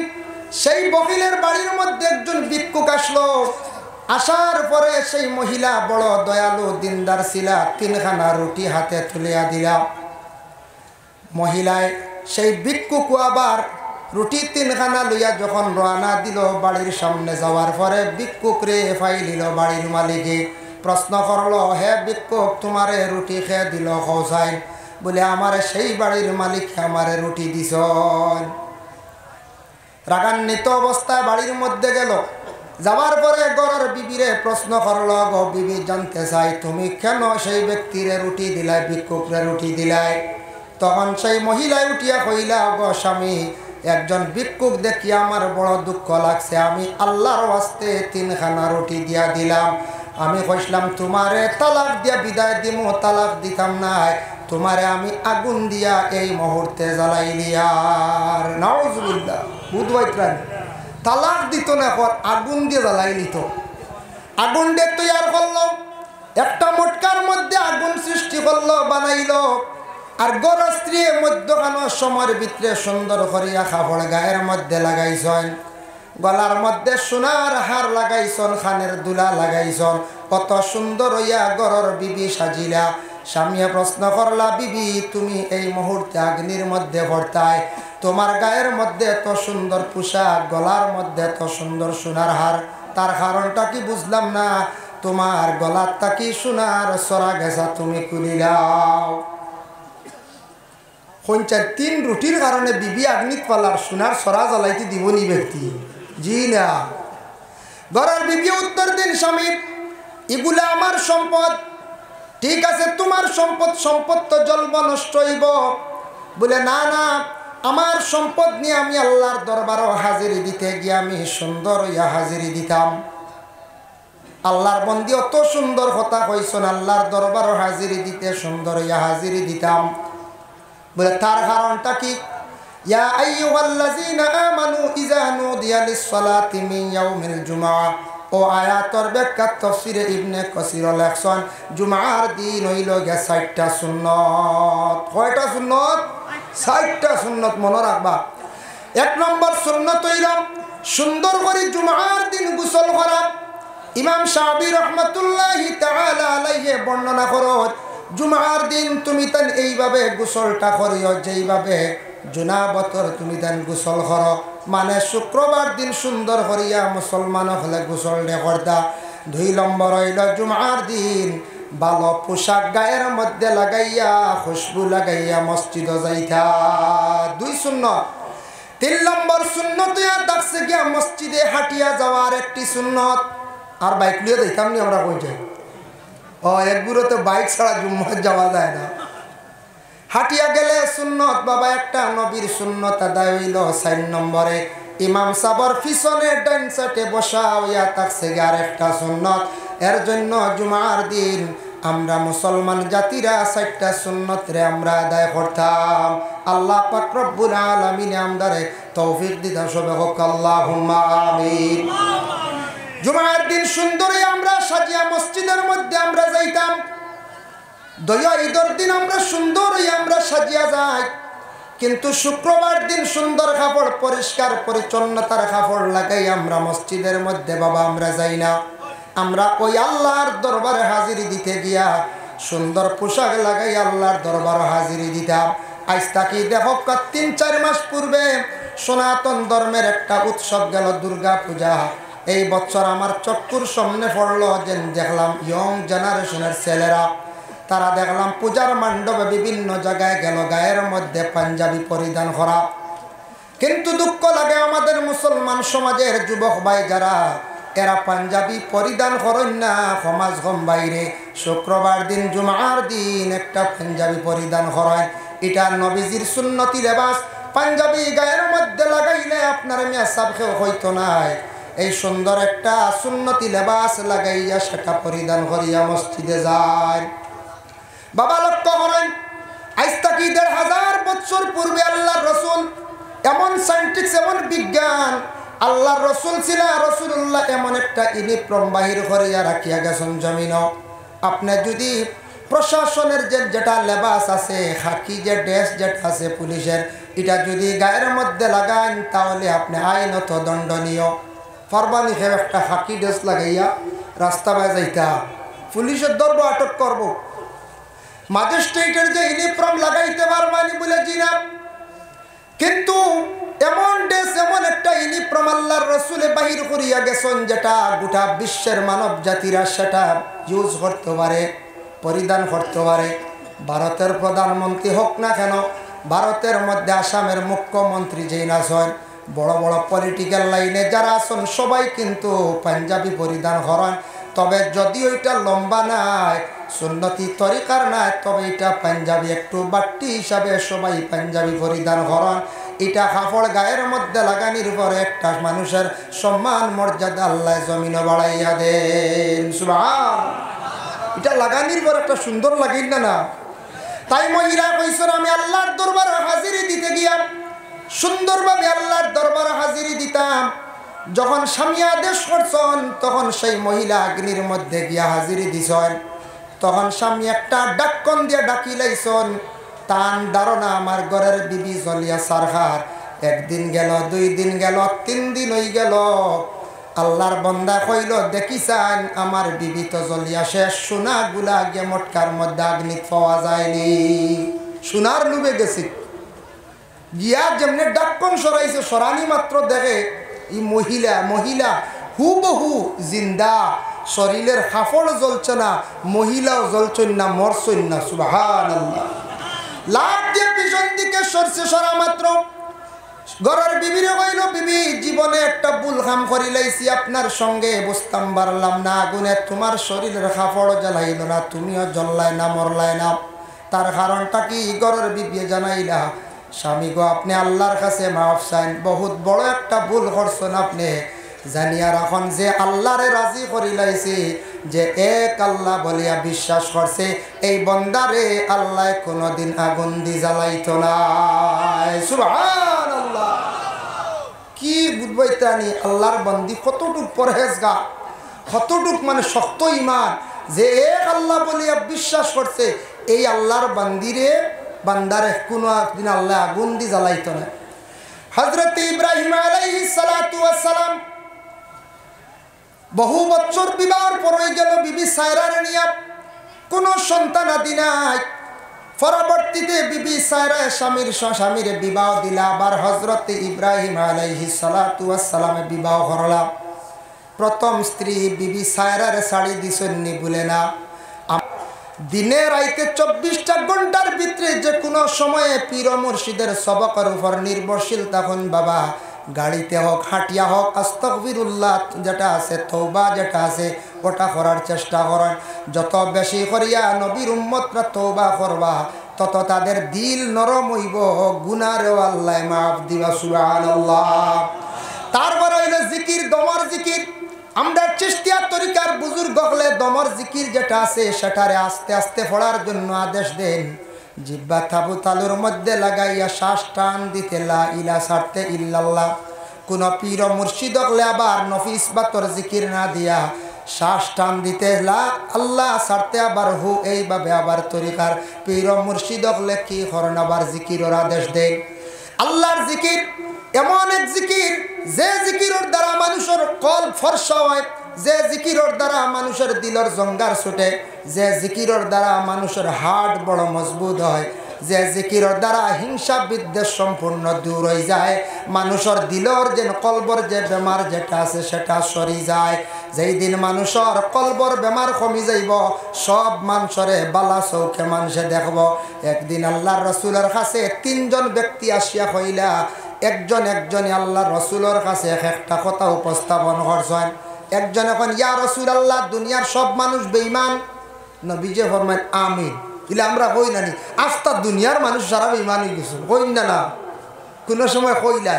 সেই বকিলের বাড়ির মধ্যে একজন ভিক্ষুক আসলো। আসার পরে সেই মহিলা বড় দয়ালু দিনদার ছিলা, 3খানা রুটি হাতে তুলিয়া দিলা। মহিলায় সেই ভিক্ষুক আবার রুটি 3খানা লইয়া যখন রওনা দিল বাড়ির সামনে যাওয়ার পরে ভিক্ষুক রে ফাইলিল বাড়ির মালিকে। প্রশ্ন করলো, হে ভিক্ষুক, তোমারে রুটি খেয়ে দিল খোসাই? বলে, আমারে সেই বাড়ির মালিক আমারে রুটি দিছ। রাগান্বিত অবস্থায় বাড়ির মধ্যে গেল। যাওয়ার পরে ঘরের বিবিরে প্রশ্ন করলো, গো বিবি, জানতে চাই তুমি কেন সেই ব্যক্তিরে রুটি দিলাই, ভিক্ষুকরে রুটি দিলাই? তখন সেই মহিলায় উঠিয়া কইলা, গো স্বামী, একজন ভিক্ষুক দেখি আমার বড় দুঃখ লাগছে, আমি আল্লাহর ওয়াস্তে 3খানা রুটি দিয়া দিলাম। আমি কইলাম তোমারে তালাক দিয়া বিদায় দিমু, তালাক দিতাম নাই, তোমারে আমি আগুন দিয়া এই মুহূর্তে জ্বালাইলি। আর নাউজুবিল্লাহ, বুধবাইত্রান তালাক দিত না, আগুন দিয়ে জ্বালাই নিত। আগুন দিয়ে তৈয়ার করলো, একটা মটকার মধ্যে আগুন সৃষ্টি করলো, বানাইলো। আর গর স্ত্রী মধ্যখানোর সময়ের ভিতরে সুন্দর করিয়া কাপড় গায়ের মধ্যে লাগাইছেন, গলার মধ্যে সোনার হার লাগাইছন, খানের দুলা লাগাইছন। কত সুন্দর হইয়া গরর বিবি সাজিলা। স্বামীয়ে প্রশ্ন করলা, বিবি, তুমি এই মুহূর্তে অগ্নির মধ্যে ভর্তায়, তোমার গায়ের মধ্যে এত সুন্দর পোশাক, গলার মধ্যে এত সুন্দর সোনার হার, তার কারণটা কি বুঝলাম না। তোমার গলারটা কি সোনার সরা গেছা, তুমি খুলিলাও। কঞ্চার 3 রুটির কারণে বিবি আগ্নিত পালার সোনার সরা জ্বালাইতে দিবনি ব্যক্তি? জি না। ঘরের বিবি উত্তর দিন, স্বামী, এগুলা আমার সম্পদ। ঠিক আছে, তোমার সম্পদ, সম্পদ তো জ্বলব, নষ্ট হইব। বলে, না না, আমার সম্পদ নিয়ে আমি আল্লাহর দরবারও হাজিরি দিতে গিয়ে আমি সুন্দর হইয়া হাজিরি দিতাম। আল্লাহর বন্দি অত সুন্দর কথা কইছেন, আল্লাহর দরবারও হাজিরি দিতে সুন্দর হইয়া হাজিরি দিতাম। বলে, তার কারণটা কি? ইয়া আইয়ুহাল্লাযীনা আমানু ইযা নুদিয়া লিস-সালাতি মিন ইয়াউমিল জুমআহ। ও আয়াতর ব্যাখ্যা তাফসীরে ইবনে কাসীর লেখছেন, জুমার দিন হইল গে 60টা সুন্নত। কয়টা সুন্নত? 60টা সুন্নত। মনে রাখবা। 1 নম্বর সুন্নত হইল সুন্দর করে জুমার দিন গোসল করা। ইমাম শাফিঈ রাহমাতুল্লাহি তাআলা আলাইহি বর্ণনা করো, জুমার দিন তুমি তান এইভাবে গোসলটা করিও যেইভাবে জুনাবতর তুমি তান গোসল করো। মানে শুক্রবার দিন সুন্দর করিয়া মুসলমান হলে গোসল করতা। 2 নম্বর হইল জুমার দিন ভালো পোশাক গায়ের মধ্যে লাগাইয়া খুশবু লাগাইয়া মসজিদ যাইতা। 2 সুন্নত। 3 নম্বর সুন্নত থাকছে গিয়া মসজিদে হাঁটিয়া যাওয়ার একটি সুন্নত। আর বাইক লিয়ে যাইতাম নি আমরা কই যাই? ও একগুলো তো বাইক ছাড়া জুম্মায় যাওয়া যায় না। হাঁটিয়া গেলে সুন্নত বাবা, একটা নবীর সুন্নত আদায় হইল। 4 নম্বরে ইমাম সাবর পিছনে ডান সাইডে বসা হইয়া থাকছে আর একটা সুন্নত। এর জন্য জুমার দিন আমরা মুসলমান জাতিরা 4টা সুন্নত রে আমরা আদায় করতাম। আল্লাহ পাক রব্বুল আলামিন আমদারে তৌফিক দিতা, সবে হোক আল্লাহুম্মা আমিন। জুমার দিন সুন্দরই আমরা সাজিয়া মসজিদের মধ্যে আমরা যাইতাম। দয়া ঈদের দিন আমরা সুন্দরই আমরা সাজিয়া যাই, কিন্তু শুক্রবার দিন সুন্দর কাপড় পরিষ্কার পরিচ্ছন্নতার কাপড় লাগাই আমরা মসজিদের মধ্যে বাবা আমরা যাই না। আমরা ওই আল্লাহর দরবারে হাজিরি দিতে গিয়া সুন্দর পোশাক লাগাই আল্লাহর দরবারে হাজিরি দিতাম। আজ তাকি দেখো 3-4 মাস পূর্বে সনাতন ধর্মের একটা উৎসব গেল, দুর্গা পূজা। এই বছর আমার চক্ষুর সামনে পড়লো যে দেখলাম ইয়ং জেনারেশনের ছেলেরা, তারা দেখলাম পূজার মণ্ডপে বিভিন্ন জায়গায় গেল গায়ের মধ্যে পাঞ্জাবি পরিধান করা। কিন্তু দুঃখ লাগে আমাদের মুসলমান সমাজের যুবক ভাই যারা, এরা পাঞ্জাবি পরিধান করেন না সমাজ কম বাইরে। শুক্রবার দিন জুমার দিন একটা পাঞ্জাবি পরিধান করেন, এটা নবীজির সুন্নতি লেবাস। পাঞ্জাবি গায়ের মধ্যে লাগাইলে আপনার মিয়া সাবকেও হইতো নাই। এই সুন্দর একটা সুন্নতি লেবাস লাগাইয়া সেটা পরিধান করিয়া মসজিদে যায়। বাবা লক্ষ্য করেন, আজ থেকে 1500 বছর পূর্বে আল্লাহর রসুল এমন সায়েন্টিক্স, এমন বিজ্ঞান, আল্লাহর রসুল ছিল রসুল্লাহ এমন একটা ইউনিফর্ম বাহির করিয়া রাখিয়া গেছেন জমিন। আপনি যদি প্রশাসনের যেটা লেবাস আছে, খাকি যে ড্রেস যেটা আছে পুলিশের, এটা যদি গায়ের মধ্যে লাগান তাহলে আপনি আইনত দণ্ডনীয়। ফরবানি খেয়ে একটা খাকি ড্রেস লাগাইয়া রাস্তা বাই যাইতা, পুলিশের ধরবো, আটক করব। ম্যাজিস্ট্রেটের যে ইউনিফর্ম লাগাইতে পারবানি বলে জিনা, কিন্তু এমন ড্রেস, এমন একটা ইউনিফর্ম আল্লাহর রসুলে বাহির করিয়া গেছেন যেটা গোটা বিশ্বের মানব জাতিরা সেটা ইউজ করতে পারে, পরিধান করতে পারে। ভারতের প্রধানমন্ত্রী হোক না কেন, ভারতের মধ্যে আসামের মুখ্যমন্ত্রী যেই আছেন, বড় বড় পলিটিক্যাল লাইনে যারা আছেন সবাই কিন্তু পাঞ্জাবি পরিধান করেন। তবে যদি ওইটা লম্বা নাই, সুন্নতি তরিকার নাই, তবে এটা পাঞ্জাবি একটু বাট্টি হিসাবে সবাই পাঞ্জাবি পরিধান করেন। এটা কাপড় গায়ের মধ্যে লাগানির পরে একটা মানুষের সম্মান মর্যাদা আল্লাহ জমিনে বাড়াইয়া দেন। সুবহান। এটা লাগানির পর একটা সুন্দর লাগিল না? তাই মহিলা কইছেন আমি আল্লাহর দরবারে হাজিরি দিতে গিয়া সুন্দরভাবে আল্লাহর দরবারে হাজিরি দিতাম। যখন স্বামী আদেশ করছেন তখন সেই মহিলা অগ্নির মধ্যে গিয়া হাজিরি দিছেন। তখন স্বামী একটা ডাক্কন দিয়ে ডাকি লাইছেন, তান ধারণা আমার ঘরের বিবি জ্বলিয়া সারহার। 1 দিন গেল, 2 দিন গেল, 3 দিন হয়ে গেল। আল্লাহর বন্দা কইল দেখিছেন আমার বিবি তো জ্বলিয়া শেষ, সোনাগুলা গে মটকার মধ্যে অগ্নি পাওয়া যায়নি। সোনার লুবে গেছি গিয়া যেমনি ডাক্কন সরাইছে, সরানি মাত্র দেখে এই মহিলা হুবহু জিন্দা, শরীরের কাপড় জ্বলছে না, মহিলাও জ্বলছেন না, মরছেন না। সুবহানাল্লাহ। লাভ দিয়ে পিছন দিকে সরছে, সরা মাত্র ঘরের বিবিরে কইল বিবি জীবনে একটা ভুল কাম করি লাইছি, আপনার সঙ্গে বুঝতাম পারলাম না, আগুনে তোমার শরীরের কাপড় জ্বালাইল না, তুমিও জ্বললাই না, মরলাই না। তার কারণটা কি ঘরের বিবি জানাইলা, স্বামী গো আপনি আল্লাহর কাছে মাফ চাইন, বহুত বড় একটা ভুল করছেন আপনি। জানিয়া রাখন যে আল্লাহরে রাজি করি লাইছি, যে এক আল্লাহ বলিয়া বিশ্বাস করছে, এই বন্দারে আল্লাহ কোনদিন আগুন দি জ্বালাইতো না। সুবহানাল্লাহ। কি বুঝবাইতানি আল্লাহর বন্দি কতটুক পরহেজগার, কতটুক মানে শক্ত ইমান, যে এক আল্লাহ বলিয়া বিশ্বাস করছে, এই আল্লাহর বান্দারে কোনো একদিন আল্লাহ আগুন দি জ্বালাইতো না। হযরত ইব্রাহিম আলাইহিস সালাতু ওয়াস সালাম বহু বছর বিবাহের পর হয়ে গেল বিবি সায়রারে নিয়া, কোনো সন্তান আদি নাই। পরবর্তীতে বিবি সায়রা স্বামীর বিবাহ দিলা, আবার হযরত ইব্রাহিম আলাইহিস সালাতু ওয়াস সালামে বিবাহ করলা। প্রথম স্ত্রী বিবি সায়রারে শাড়ি দিছেন নি বলে না, দিনে রাইতে 24টা ঘন্টার ভিতরে যে কোনো সময়ে পীর মুর্শিদের সবকের উপর নির্ভরশীল তখন বাবা, গাড়িতে হোক হাঁটিয়া হোক আস্তাগফিরুল্লাহ যেটা আছে, তওবা যেটা আছে ওটা করার চেষ্টা করেন। যত বেশি করিয়া নবীর উম্মতরা তওবা করবা তত তাদের দিল নরম হইব, গুনাহও আল্লাহ মাফ দিবা। সুবহানাল্লাহ। তারপরে হইল জিকির, দমর জিকির। আমরা চিশতিয়া তরিকার বুজুর্গ হলে দমর জিকির যেটা আছে সেটারে আস্তে আস্তে পড়ার জন্য আদেশ দেন। জিব্বা তাবু তালুর মধ্যে লাগাইয়া শ্বাস টান দিতে লা ইলা ছাড়তে ইল্লাল্লাহ। কোন পীর মুর্শিদ হলে আবার নফিস বাতর জিকির না দিয়া শ্বাস টান দিতে লা আল্লাহ ছাড়তে আবার হু, এইভাবে আবার তরিকার পীর মুর্শিদ হলে কি করেন, আবার জিকিরের আদেশ দেন। আল্লাহর জিকির এমন এক জিকির যে জিকিরের দ্বারা মানুষের কল ফর্সা হয়, যে জিকিরের দ্বারা মানুষের দিলের জঙ্গার ছুটে, যে জিকিরের দ্বারা মানুষের হার্ট বড় মজবুত হয়, যে জিকিরের দ্বারা হিংসা বিদ্বেষ সম্পূর্ণ দূর হয়ে যায়, মানুষের দিলর যে কলবর যে বেমার যেটা আছে সেটা সরি যায়। যেই দিন মানুষের কলবর বেমার কমি যাইব, সব মানুষরে বালা চৌকে মানুষে দেখব। একদিন আল্লাহর রসুলের কাছে 3 জন ব্যক্তি আসিয়া কইলা, একজনে আল্লাহর রসুলের কাছে একটা কথা উপস্থাপন করছেন। একজন এখন ইয়া রাসূলুল্লাহ, দুনিয়ার সব মানুষ বেঈমান। নবীজি ফরমায় আমিন। ইলে আমরা কই নানি আস্তা দুনিয়ার মানুষ সারা বেঈমান হয়ে গেছে, কই না কোন সময় কইলা।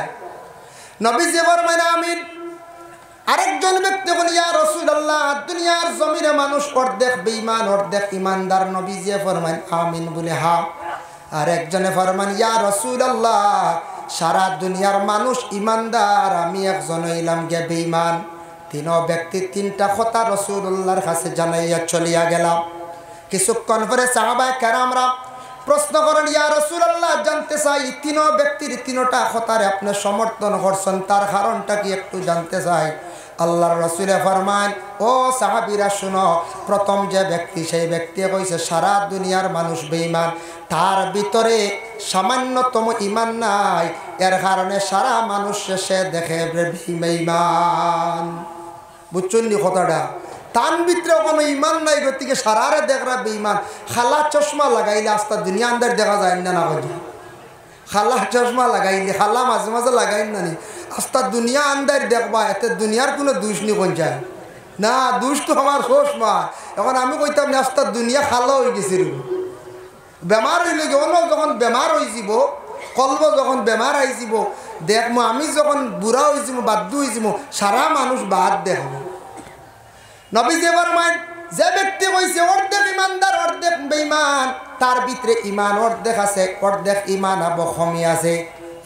নবীজি ফরমায় আমিন। আরেকজন ব্যক্তি বলে ইয়া রাসূলুল্লাহ, দুনিয়ার জমিনে মানুষ অর্ধেক বেঈমান অর্ধেক ইমানদার। নবীজি ফরমায় আমিন বলে হা। আরেকজনে ফরমান ইয়া রাসূলুল্লাহ, সারা দুনিয়ার মানুষ ইমানদার, আমি একজন হইলাম গে বেঈমান। 3 ব্যক্তি 3টা কথা রাসূলুল্লাহর কাছে জানাইয়া চলিয়া গেলাম। কিছুক্ষণ পরে সাহাবায়ে কেরামরা প্রশ্ন করেন ইয়া রাসূলুল্লাহ, জানতে চাই 3 ব্যক্তির 3টা কথারে আপনি সমর্থন করছেন, তার কারণটা কি একটু জানতে চাই। আল্লাহর রাসূল ফরমান, ও সাহাবীরা শুনো, প্রথম যে ব্যক্তি সেই ব্যক্তি কইছে সারা দুনিয়ার মানুষ বেঈমান, তার ভিতরে সামান্যতম ঈমান নাই, এর কারণে সারা মানুষ শেষে দেখে বেঈমান। বুঝছেন নি কথাটা? তার ভিতরে কোনো ঈমান নাই, গতিকে সারারে দেখরা বেঈমান। খালা চশমা লাগাইলে আস্তা দুনিয়া আন্দার দেখা যায় না, না বুঝি? খালা চশমা লাগাইলে, খালা মাঝে মাঝে লাগাই না নি, আস্তা দুনিয়া আন্দার দেখবা, এতে দুনিয়ার কোনো দোষ নি কোন যায় না, দোষ তো আমার চশমা। এখন আমি কইতাম না আস্তা দুনিয়া খালা হয়ে গেছিল, বেমার হইলে যখন বেমার হয়ে যাব, কলব যখন বেমার আই যাব, দেখবো আমি যখন বুড়া হয়ে যাব, বাধ্য হয়ে যাব, সারা মানুষ বাদ দেখব। নবীজি ফরমান, যে ব্যক্তি কইছে অর্ধেক ইমানদার অর্ধেক বেঈমান, তার ভিতরে ঈমান অর্ধেক আছে, অর্ধেক ঈমান কমি আছে।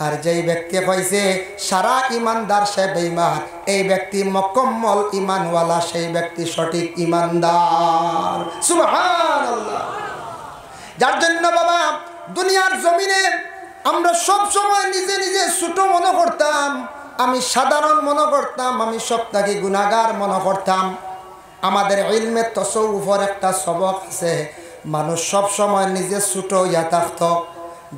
আর যেই ব্যক্তি কইছে সারা ইমানদার সে বেঈমান, এই ব্যক্তি মুকম্মল ঈমানওয়ালা, সেই ব্যক্তি সঠিক ঈমানদার। সুবহানাল্লাহ। যার জন্য বাবা দুনিয়ার জমিনে আমরা সব সময় নিজে নিজে ছোট মনে করতাম, আমি সাধারণ মনে করতাম, আমি সবটাকে গুনাহগার মনে করতাম। আমাদের ইলমে তাসাউফের একটা সবক আছে, মানুষ সব সময় নিজে ছোট ইয়া থাকতো।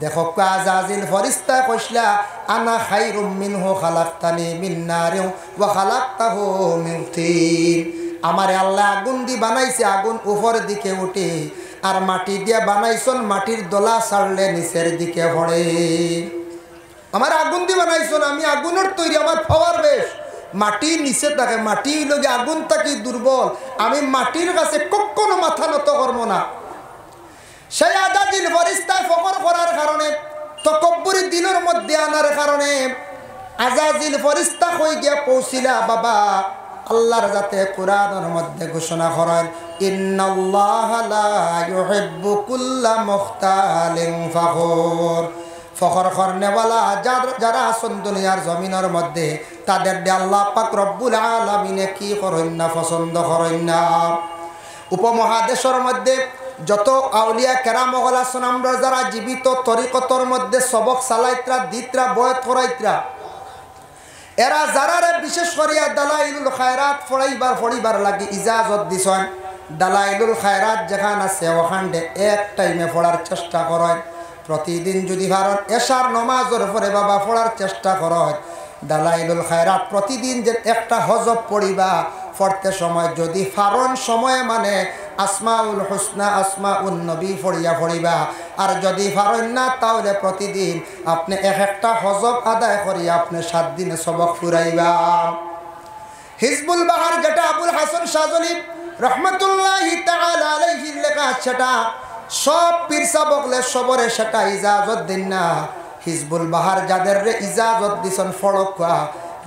দেখো আজাজিল ফরিস্তা কইসলা, আনা খাইরুম মিনহু খালাকতানি মিন নারিন ওয়া খালাকতাহু মিন তিন। আমারে আল্লাহ আগুন দি বানাইছে, আগুন উপরের দিকে উঠে, আর মাটি দিয়ে বানাইছন, মাটির দলা ছাড়লে নিচের দিকে পড়ে। আমার আগুন দিয়ে বানাইছন, আমি আগুনের তৈরি, আমার পাওয়ার বেশ, মাটির নিচে থাকে, মাটি লগে আগুন থাকি দুর্বল, আমি মাটির কাছে কখনো মাথা নত করবো না। সেই আজাজিল ফরিস্তায় ফকর করার কারণে, তকব্বুরি দিলের মধ্যে আনার কারণে আজাজিল ফরিস্তা হয়ে গিয়া পৌঁছিলা বাবা আল্লাহর যাতে কোরআনের মধ্যে ঘোষণা করেন, ইন্নাল্লাহা লা ইউহিব্বু কুল্লা মুখতালিন ফাখুর। ফখর করনেওয়ালা যারা আছেন দুনিয়ার জমিনের মধ্যে, তাদের আল্লাহ পাক রব্বুল আলামিনে কি করেন না, পছন্দ করেন না। উপমহাদেশের মধ্যে যত আউলিয়া কেরাম আছেন, আমরা যারা জীবিত তরিকতর মধ্যে সবক সালাইত্রা দিত্রা বয়ত করাইত্রা, এরা যারারে বিশেষ করিয়া দালাইলুল খায়রাত ফড়াইবার লাগে ইজাজত দিছেন। দালাইলুল খায়রাত যেখান আছে ওখানে এক টাইমে পড়ার চেষ্টা করেন। প্রতিদিন যদি ভারত এশার নমাজের পরে বাবা পড়ার চেষ্টা করেন, দালাইলুল খায়রাত প্রতিদিন যে একটা হজব পড়িবা, পড়তে সময় যদি ফারন সময়ে মানে আসমাউল হুসনা আসমাউন নবী পড়িবা, আর যদি ফারন না তাহলে প্রতিদিন আপনি একটা হজব আদায় করিয়া আপনি 7 দিনে সবক ফুরাইবা। হিজবুল বাহার যেটা আবুল হাসান শাহজলি রহমতুল্লাহি তাআলা আলাইহির লেখা, সেটা সব পীর সাবকলে সবরে সেটা ইজাজত দিন না। হিজবুল বাহার যাদের ইজাজত দিছেন ফড়কা,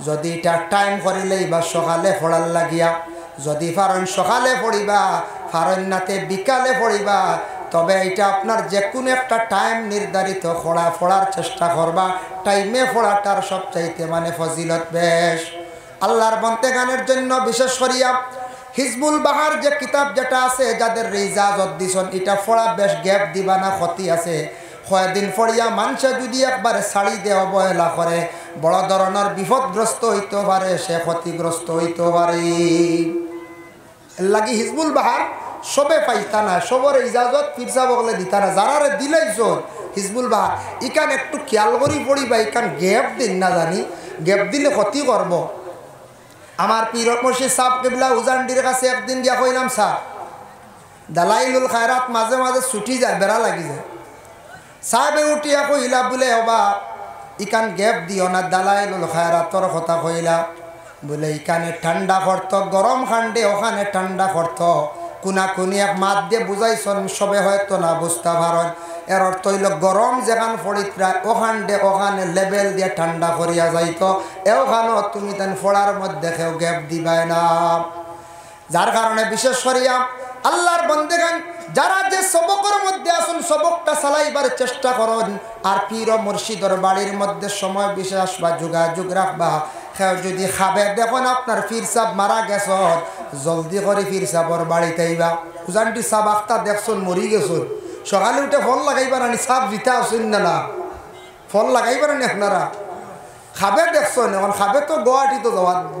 যদি এটা টাইম করিলেই বা সকালে পড়ার লাগিয়া, যদি ফারন সকালে পড়িবা, ফারন নাতে বিকালে পড়িবা, তবে এটা আপনার যে কোনো একটা টাইম নির্ধারিত পড়ার চেষ্টা করবা। টাইমে পড়াটার সবচাইতে মানে ফজিলত বেশ। আল্লাহর বন্দেগানের জন্য বিশেষ করিয়া হিজবুল বাহার যে কিতাব যেটা আছে, যাদের ইজাজত দিছেন, এটা পড়া বেশ গ্যাপ দিবা না, ক্ষতি আছে। কয়েকদিন পড়িয়া মানুষে যদি একবারে ছাড়ি দিয়ে অবহেলা করে, বড় ধরনের বিপদগ্রস্ত হইতে পারে, সে ক্ষতিগ্রস্ত হইতে পারে। লাগি হিজবুল বাহার সবে পাইতা না, সবর ইজাজত পীরসা বগলে দিতা না। যারা দিলেইছ হিজবুল বাহার, ইকান একটু খেয়াল করি পড়িবা, ইকান গ্যাপ দিন না, জানি গ্যাপ দিলে ক্ষতি করব। আমার পীর মুর্শিদ সাহেব কিবলা উজানডির কাছে একদিন গিয়া কইলাম, স্যার দালাইলুল খায়রাত মাঝে মাঝে ছুটি যায়, বেড়া লাগি যায়। সাহেবে উঠিয়া কইলা, বলে অবা ইকান গ্যাপ দিও না, দালাইলুল খায়রাতর কথা কইলা, বলে ইকানে ঠান্ডা করত, গরম খান্ডে ওখানে ঠান্ডা করত। কোনি এক মাত দিয়ে বুঝাইছন, সবে হয়তো না বুঝতে পারেন। এর অর্থ হইল গরম যেখান ফড়িতরা ওখানে লেবেল দিয়ে ঠান্ডা করিয়া যাইত, এওখানেও তুমি তেন ফড়ার মধ্যে কেউ গ্যাপ দিবাই না। যার কারণে বিশেষ করিয়া আল্লাহর বন্দেগান যারা যে সবকের মধ্যে আসুন, সবকটা চালাইবার চেষ্টা করুন। আর পীর ও মুর্শিদর বাড়ির মধ্যে সময় বিশেষ বা যোগাযোগ রাখবা। কেউ যদি খাবে দেখুন আপনার পীর সাহেব মারা গেছ, জলদি করে পীর সাহেবর বাড়িতে আইবা। উজানটি সাহেব আখতা দেখছুন মরি গেছুন, সকালে উঠে ফল লাগাইবার আনি, সাহেব জিতা আসুন না, ফল লাগাইবার আনি আপনারা খাবে দেখছেন। এখন খাবে তো গুয়াহাটি তো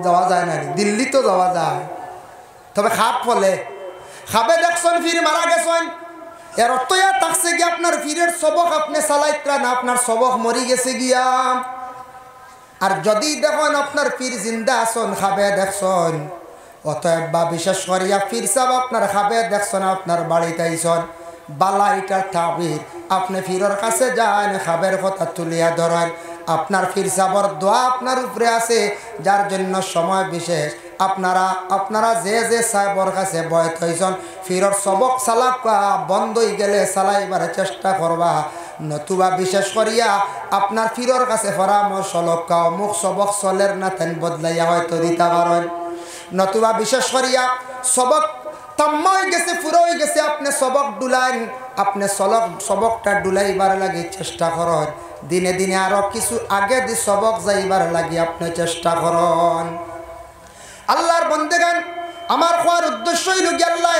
যাওয়া যায় না, দিল্লি তো যাওয়া যায়, তবে খাপ ফলে খাবে দেখছেন ফির মারা গেছেন। এর অর্থ থাকছে গিয়ে আপনার ফিরের সবক আপনি চালাইত্রা না, আপনার সবক মরি গেছে গিয়া। আর যদি দেখুন আপনার পীর জিন্দা আসন, খাবে দেখছেন, অতএব বা বিশেষ করিয়া পীর সাহেব আপনার খাবে দেখছেন, আপনার বাড়িতে আইসন, বালা এটার তাবির আপনি ফিরের কাছে যান, খাবের কথা তুলিয়া ধরেন। আপনার পীর সাহেবর দোয়া আপনার উপরে আছে, যার জন্য সময় বিশেষ আপনারা যে সাহেবর কাছে বয়ত হয়েছেন, ফিরর সবক চালাক বন্ধ হয়ে গেলে চালাইবার চেষ্টা করবা। নতুবা বিশেষ করিয়া আপনার ফিরর কাছে পরামর্শ লক্ষ্য অমুক সবক চলের না, তেন বদলাইয়া হয়তো দিতে পারেন। নতুবা বিশেষ করিয়া সবক তাম্ম হয়ে গেছে, পুরো হয়ে গেছে, আপনি সবক ডুলাইন, আপনি সবকটা ডুলাইবার লাগে চেষ্টা করেন। দিনে দিনে আরো কিছু আগে দি সবক যাইবার লাগে আপনি চেষ্টা করেন। আল্লাহর বন্দেগান, আমার কোয়ার উদ্দেশ্য হইল কি, আল্লাহ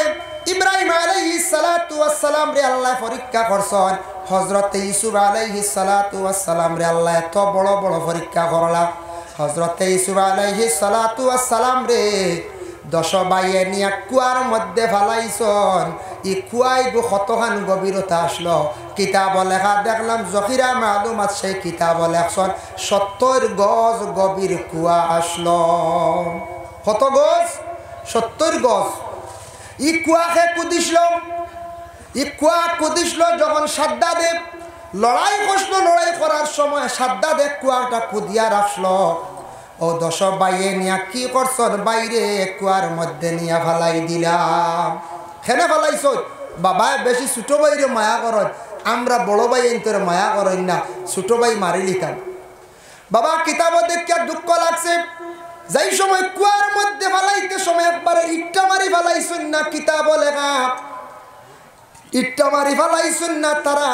ইব্রাহিম আলাইহিস সালাতু ওয়াস সালাম রে আল্লাহ পরীক্ষা করছেন। হযরত ইউসুফ আলাইহিস সালাতু ওয়াস সালাম রে আল্লাহ এত বড় বড় পরীক্ষা করলা। হযরত ইউসুফ আলাইহিস সালাতু ওয়াস সালাম রে 10 ভাইয়ে নিয়ে কুয়ার মধ্যে ফালাইছন। ই কুয়াই কতখান গভীরতা আসলো, কিতাব লেখা দেখলাম জখিরা মালুমাত, সেই কিতাব লেখছেন 70 গজ গভীর কুয়া আসলো। কত গজ? 70 গজ। ই কুয়াকে কুদিসল, ই কুয়া কুদিসল যখন সাদ্দাদেব লড়াই করলো, লড়াই করার সময় সাদ্দাদেব কুয়াটা কুদিয়া রাখলো। ও 10 ভাইয়ে নিয়া কি করছন, বাইরে কুয়ার মধ্যে নিয়ে ফালাই দিলাম। খেনে ফালাইছ বাবা, বেশি ছোট ভাইরে মায়া করেন, আমরা বড় ভাই এন্তরে মায়া করেন না, ছোট ভাই মারি লিতাম। বাবা কিতাব দেখিয়া দুঃখ লাগছে, যাই সময় কুয়ার মধ্যে ফালাইতে সময় একবারে ইট্টা মারি ফালাইছেন না, কিতাব লেখা ইট্টা মারি ফালাইছেন না, তারা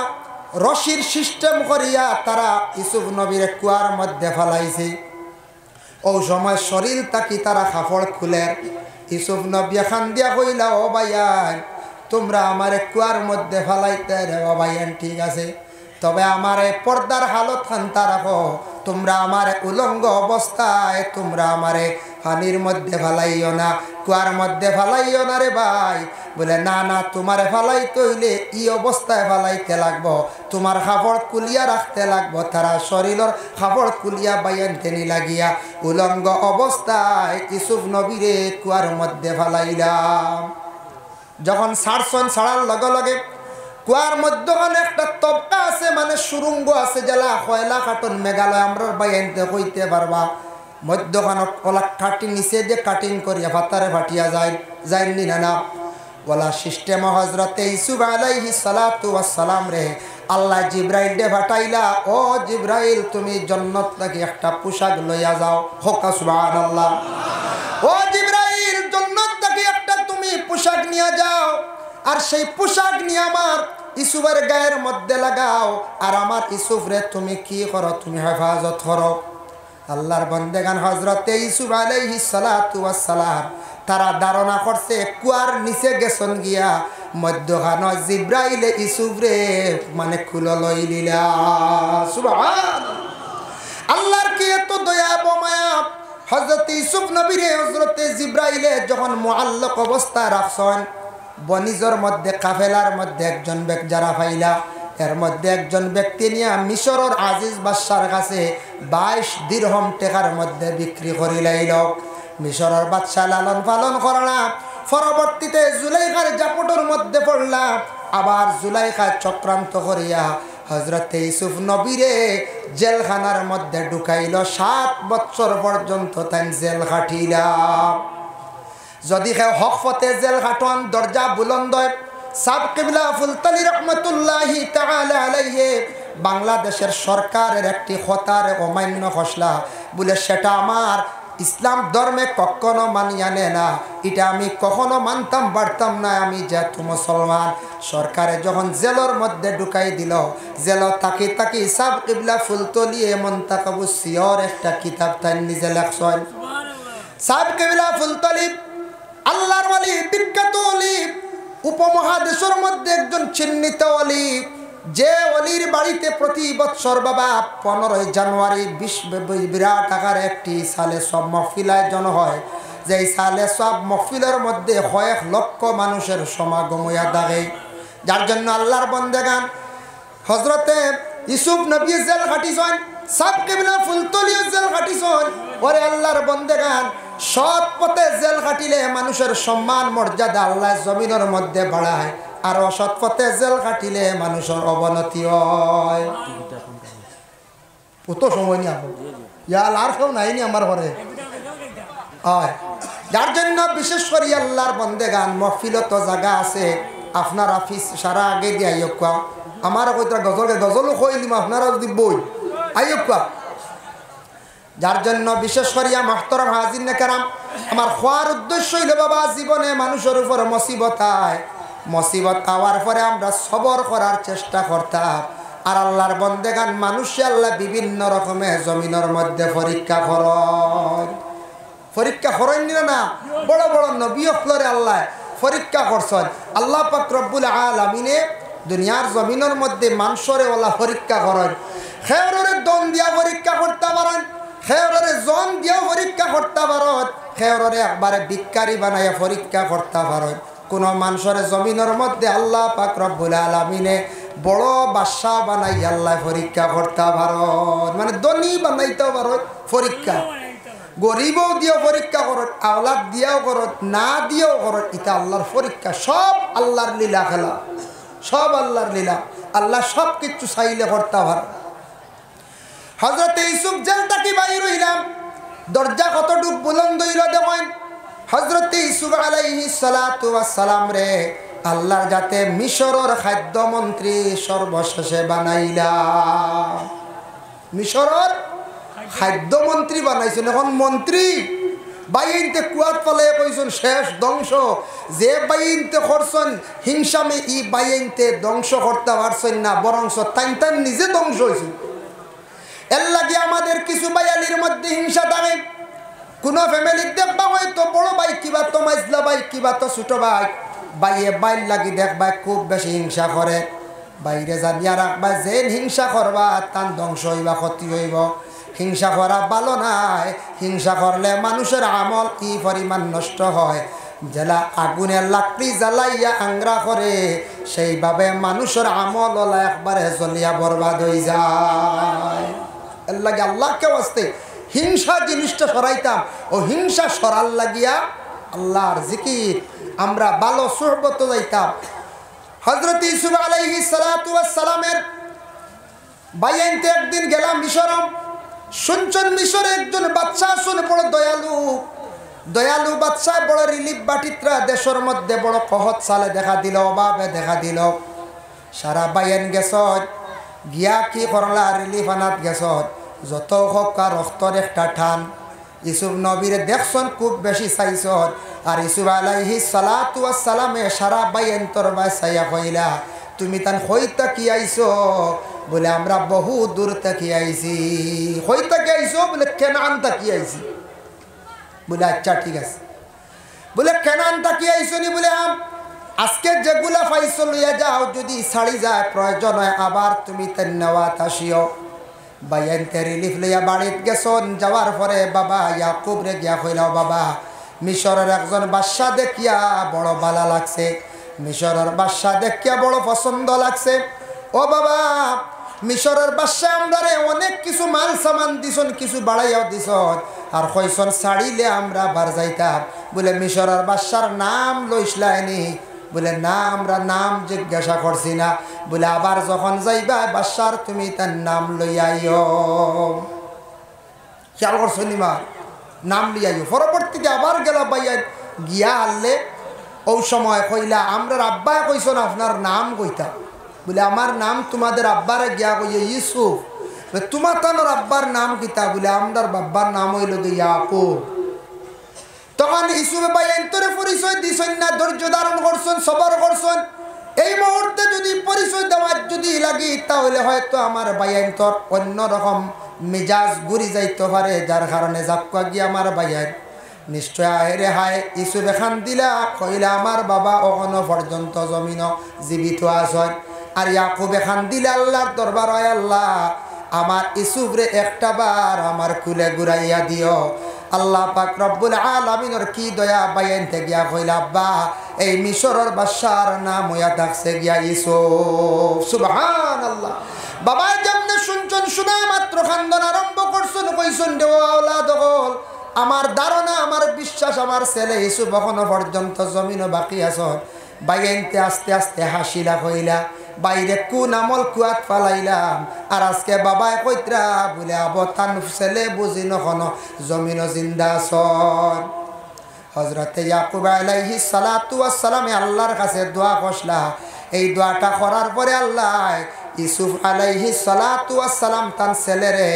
রশির সিস্টেম করিয়া তারা ইউসুফ নবীর কুয়ার মধ্যে ফালাইছে। ও সময় শরীর তাকি তারা কাপড় খুলে ইউসুফ নবী খান দিয়া কইলা, ও ভাইয়ান তোমরা আমারে কুয়ার মধ্যে ফালাইতে রে। ও ভাইয়ান ঠিক আছে, তবে আমারে পর্দার হালত খান্তা রাখো, তোমরা আমারে উলঙ্গ অবস্থায় তোমরা আমারে পানির মধ্যে ফালাইও না, কুয়ার মধ্যে ফালাইও না রে ভাই। বলে না না, তোমারে ফালাইতে হইলে ই অবস্থায় ফালাইতে লাগবো, তোমার কাপড় কুলিয়া রাখতে লাগবো। তারা শরীরের কাপড় কুলিয়া বাইয়ানতে নি লাগিয়া উলঙ্গ অবস্থায় ইউসুফ নবীরে কুয়ার মধ্যে ফালাইলাম। যখন ছাড়ছন, ছাড়ার লগে লগে কুয়ার মধ্যখানে একটা তবকা আছে, মানে সুরঙ্গ আছে, জেলা কয়লা কাটন মেঘালয় আমরা বাইয়ানতে কইতে পারবা। মধ্যখানে ওলা কাটি নিচে যে কাটিং করিয়া ফাতারে ফাটিয়া যায়, যায়নি না ওলা সিস্টেম হজরতে ইউসুফ আলাইহিস সালাতু ওয়াস সালাম রে আল্লাহ জিব্রাইল দে ফাটাইলা, ও জিব্রাইল তুমি জান্নাত থেকে একটা পোশাক লইয়া যাও। হোক সুবহানাল্লাহ। ও জিব্রাইল জান্নাত থেকে একটা তুমি পোশাক নিয়ে যাও, আর সেই পোশাক নিয়ে আমার ইউসুফের গায়ের মধ্যে লাগাও, আর আমার ইউসুফ রে তুমি কি করো, তুমি হেফাজত করো। আল্লাহর বন্দেগান হজরতে ইউসুফ আলাইহিস সালাতু ওয়াস সালাম তারা ধারণা করছে কুয়ার নিচে গেছন গিয়া মধ্যখানে জিব্রাইলে ইউসুফ রে মানে খুলে লইলিলা। সুবহান আল্লাহর কি এত দয়া মায়া। হযরত ইউসুফ নবীরে হযরতে জিব্রাইলে যখন মুআল্লাক অবস্থা রাখছেন, বনিজর মধ্যে কাফেলার মধ্যে একজন ব্যক্তি যারা পাইলা, এর মধ্যে একজন ব্যক্তি নিয়ে মিশরের আজিজ বাদশার কাছে 22 দিরহম টাকার মধ্যে বিক্রি করিলাইল। মিশরের বাদশা লালন পালন করলা, পরবর্তীতে জুলাইখার জাপটের মধ্যে পড়লা, আবার জুলাইখা চক্রান্ত করিয়া হযরতে ইউসুফ নবীরে জেলখানার মধ্যে ঢুকাইল। 7 বছর পর্যন্ত তাই জেল খাটিলা। যদি কেউ হক পথে জেল খাটন, দরজা বুলন্দ। সাব কিবলা ফুলতলি রহমতুল্লাহি তাআলা আলাইহি বাংলাদেশের সরকারের একটি খতার অমান্য খসলা বলে সেটা আমার ইসলাম ধর্মে কখনো মানিয়া নে না, এটা আমি কখনো মানতাম পারতাম না। আমি যেহেতু মুসলমান, সরকারে যখন জেলের মধ্যে ঢুকাই দিল, জেল তাকি তাকি সাব কিবলা ফুলতলি মুনতাকাবুস সিয়র একটা কিতাব তাই নিজে লেখছেন। সাব কিবলা ফুলতলি আল্লাহর ওয়ালি, বিখ্যাত ওয়ালি, উপমহাদেশের মধ্যে একজন চিহ্নিত ওয়ালি, যে ওয়ালির বাড়িতে প্রতি বছর বাবা 15 জানুয়ারি বিরাট আকারে একটি সালে সব মহফিল আয়োজন হয়। যেই সালে সব মহফিলের মধ্যে কয়েক লক্ষ মানুষের সমাগম হইয়া থাকে, যার জন্য আল্লাহর বন্দেগান হজরতে ইউসুফ নবী জেল খাটিছেন, সাব কিবলা ফুলতলি জেল খাটিছেন। ওরে আল্লাহর বন্দেগান, সৎ পথে জেল খাটিলে মানুষের সম্মান মর্যাদা আল্লাহ জমিনের মধ্যে বাড়ায়, আর অসৎ পথে জেল খাটিলে মানুষের অবনতি হয়। কত সময় নিয়ে ইয়াল আর কেউ নাইনি আমার ঘরে হয়, যার জন্য বিশেষ করে আল্লাহর বন্দেগান মহফিলত জায়গা আছে, আপনার অফিস সারা আগে দিয়ে আইয়কা আমার কইতা গজলও কইলিম, আপনারা যদি বই আইয়কা। যার জন্য বিশেষ করিয়া মুহতারাম হাজির নেকেরাম, আমার খোয়ার উদ্দেশ্য হইল বাবা, জীবনে মানুষের উপর মুসিবত আয়, মুসিবত আওয়ার পরে আমরা সবর করার চেষ্টা করতাম। আর আল্লাহর বন্দেগান মানুষে আল্লাহ বিভিন্ন রকমের জমিনের মধ্যে পরীক্ষা করেন না, বড় বড় নবী ফ্লোরে আল্লাহ পরীক্ষা করছেন। আল্লাহ পাক রব্বুল আলামিনে দুনিয়ার জমিনের মধ্যে মানুষরে ওলা পরীক্ষা করেন। খেয়রের দন দিয়া পরীক্ষা করতে পারেন, খেয়রের জন দিয়াও পরীক্ষা করতে পারেন, খেয়রে একবারে বিকারি বানাইয়া পরীক্ষা করতে পারেন। কোন মানুষের জমিনের মধ্যে আল্লাহ পাক রব্বুল আলামিনে বড় বাদশা বানাই আল্লাহ পরীক্ষা করতে পারেন, মানে ধনী বানাইতে পারেন পরীক্ষা, গরিবও দিয়েও পরীক্ষা করত, আওলাদ দিয়েও করত, না দিয়েও করত। এটা আল্লাহর পরীক্ষা, সব আল্লাহর লীলা খেলা, সব আল্লাহর লীলা। আল্লাহ সব কিছু চাইলে করতে পারে। হযরত ইউসুফ জেল থেকে বাইর হইলাম, দরজা কতটুক বুলন্দ হইল দেখেন। হযরত ইউসুফ আলাইহিস সালাতু ওয়াস সালাম রে আল্লাহর যাতে মিশরের খাদ্যমন্ত্রী সর্বশেষে বানাইলা, মিশরের খাদ্যমন্ত্রী বানাইছেন। এখন মন্ত্রী বাইনতে কুয়াত ফলে কইছেন শেষ ধ্বংস, যে বাইনতে করছেন হিংসামে ই বাইনতে ধ্বংস করতে পারছেন না, বরং তাইন নিজে ধ্বংস হয়েছে। এর লাগে আমাদের কিছু বাইয়ালির মধ্যে হিংসা থাকে। কোন ফ্যামিলির দেখবা হয়তো বড় ভাই কিবা তো মাইজলা ভাই কিবা তো ছোট ভাই, বাইয়ে বাইর লাগি দেখবা খুব বেশি হিংসা করে। বাইরে জানিয়া রাখবা যে হিংসা করবা তার ধ্বংস হইবা, ক্ষতি হইব। হিংসা করা ভালো নাই। হিংসা করলে মানুষের আমল কি পরিমাণ নষ্ট হয়। জেলা আগুনের লাকড়ি জ্বালাইয়া আংরা করে সেইভাবে মানুষের আমল ওলা একবারে জ্বলিয়া বরবাদ হয়ে যায়। এর লাগে আল্লাহকে বাস্তে হিংসা জিনিসটা সরাইতাম, ও হিংসা সরাল লাগিয়া আল্লাহর জিকির আমরা ভালো সুহবত যাইতাম। হযরত ইউসুফ আলাইহিস সালাতু ওয়াস সালামের বাইয়াইতে একদিন গেলাম মিশরম। শুনছেন মিশরে একজন বাদশা শুনে বড় দয়ালু বাদশা, বড় রিলিফ বাটিত্রা দেশের মধ্যে বড় কহত সালে দেখা দিল, অভাবে দেখা দিল। সারা বাইয়ান গেছ গিয়া কি করলা, রিলিফ আনাত গেছ, যত হকা রক্তর একটা টান। ইউসুফ নবীরে দেখছন খুব বেশি চাইছ। আর ইউসুফ আলাইহিস সালাতু ওয়াস সালামে সারা বাইয়ান তরবাই চাইয়া কইলা, তুমি তান হইতা কি আইছো? বলে আমরা বহু দূর থেকে আইছি। হইতা কি আইছো? বলে কেনান তাকি আইছি। বলে আচ্ছা ঠিক আছে। বলে কেনান তাকি আইছো নি? বলে আজকে যেগুলা পাইছো লইয়া যাও, যদি ছাড়ি যায় প্রয়োজন হয় আবার তুমি তার নেওয়াত আসিও। বাইয়ানতে রিলিফ লইয়া বাড়িত গেছন। যাওয়ার পরে বাবা ইয়াকুব রে গিয়া কইলাও, বাবা মিশরের একজন বাদশা দেখিয়া বড় ভালো লাগছে, মিশরের বাদশা দেখিয়া বড় পছন্দ লাগছে। ও বাবা, মিশরের বাদশা আমরারে অনেক কিছু মাল সামান দিছন, কিছু বাড়াইয়াও দিছন, আর কইছন ছাড়িলে আমরা বার যাইতাম। বলে মিশরের বাদশার নাম লইসলাইনি? বলে না, আমরা নাম জিজ্ঞাসা করছি না। বলে আবার যখন যাইবা বাদশার তুমি তার নাম লইয়াইও। খেয়াল করছো নিমা? নাম লইয়াইও। পরবর্তীতে আবার গেল বাইয়া গিয়া আনলে, ও সময় কইলা আমরা আব্বা কইছন আপনার নাম কইতা? বলে আমার নাম তোমাদের আব্বারে গিয়া কইয়ে ইউসুফ। তোমার তানোর আব্বার নাম কিতা? বলে আমরার বাব্বার নাম হইল ইয়াকুব। তখন ইউসুফ ভাই এন্তরে পরিচয় দিছেন না, ধৈর্য ধারণ করছেন, সবর করছেন। এই মুহূর্তে যদি পরিচয় দেওয়ার যদি লাগি, তাহলে হয়তো আমার ভাইয়ান্তর অন্যরকম মেজাজ ঘুরি যাইতে পারে, যার কারণে জাপকা গিয়ে আমার ভাইয়ার নিশ্চয় আহেরে হায়। ইউসুফ এখান দিলা কইলা আমার বাবা অখনো পর্যন্ত জমিন জীবিত আছেন। আর ইয়াকুব এখান দিলে আল্লাহর দরবার হয়, আল্লাহ আমার ইউসুফ রে একটা বার আমার কুলে ঘুরাইয়া দিও। আল্লাহ পাক রব্বুল আলামিনের কি দয়া, বাইনতে গিয়া কইলা আব্বা এই মিশরের বাদশার নাম হইয়া থাকছে গিয়া ইউসুফ। সুবহানাল্লাহ। বাবা যেমনে শুনছেন, শোনা মাত্র খান্দন আরম্ভ করছেন, কইছেন রে ও আওলাদ হল, আমার ধারণা, আমার বিশ্বাস, আমার ছেলে ইউসুফ এখনো পর্যন্ত জমিনও বাকি আছে। বাইনতে আস্তে আস্তে হাসিলা কইলা, বাইরে কোন আমল কুয়াত ফালাইলাম, আর আজকে বাবায় কইত্রা বলে আবতান ছেলে বুঝি নখনো জমিনও জিন্দা আছেন। হযরতে ইয়াকুব আলাইহিস সালাতু ওয়াস সালামে আল্লাহর কাছে দোয়া করলা। এই দোয়াটা করার পরে আল্লাহ ইউসুফ আলাইহিস সালাতু ওয়াস সালাম তার ছেলেরে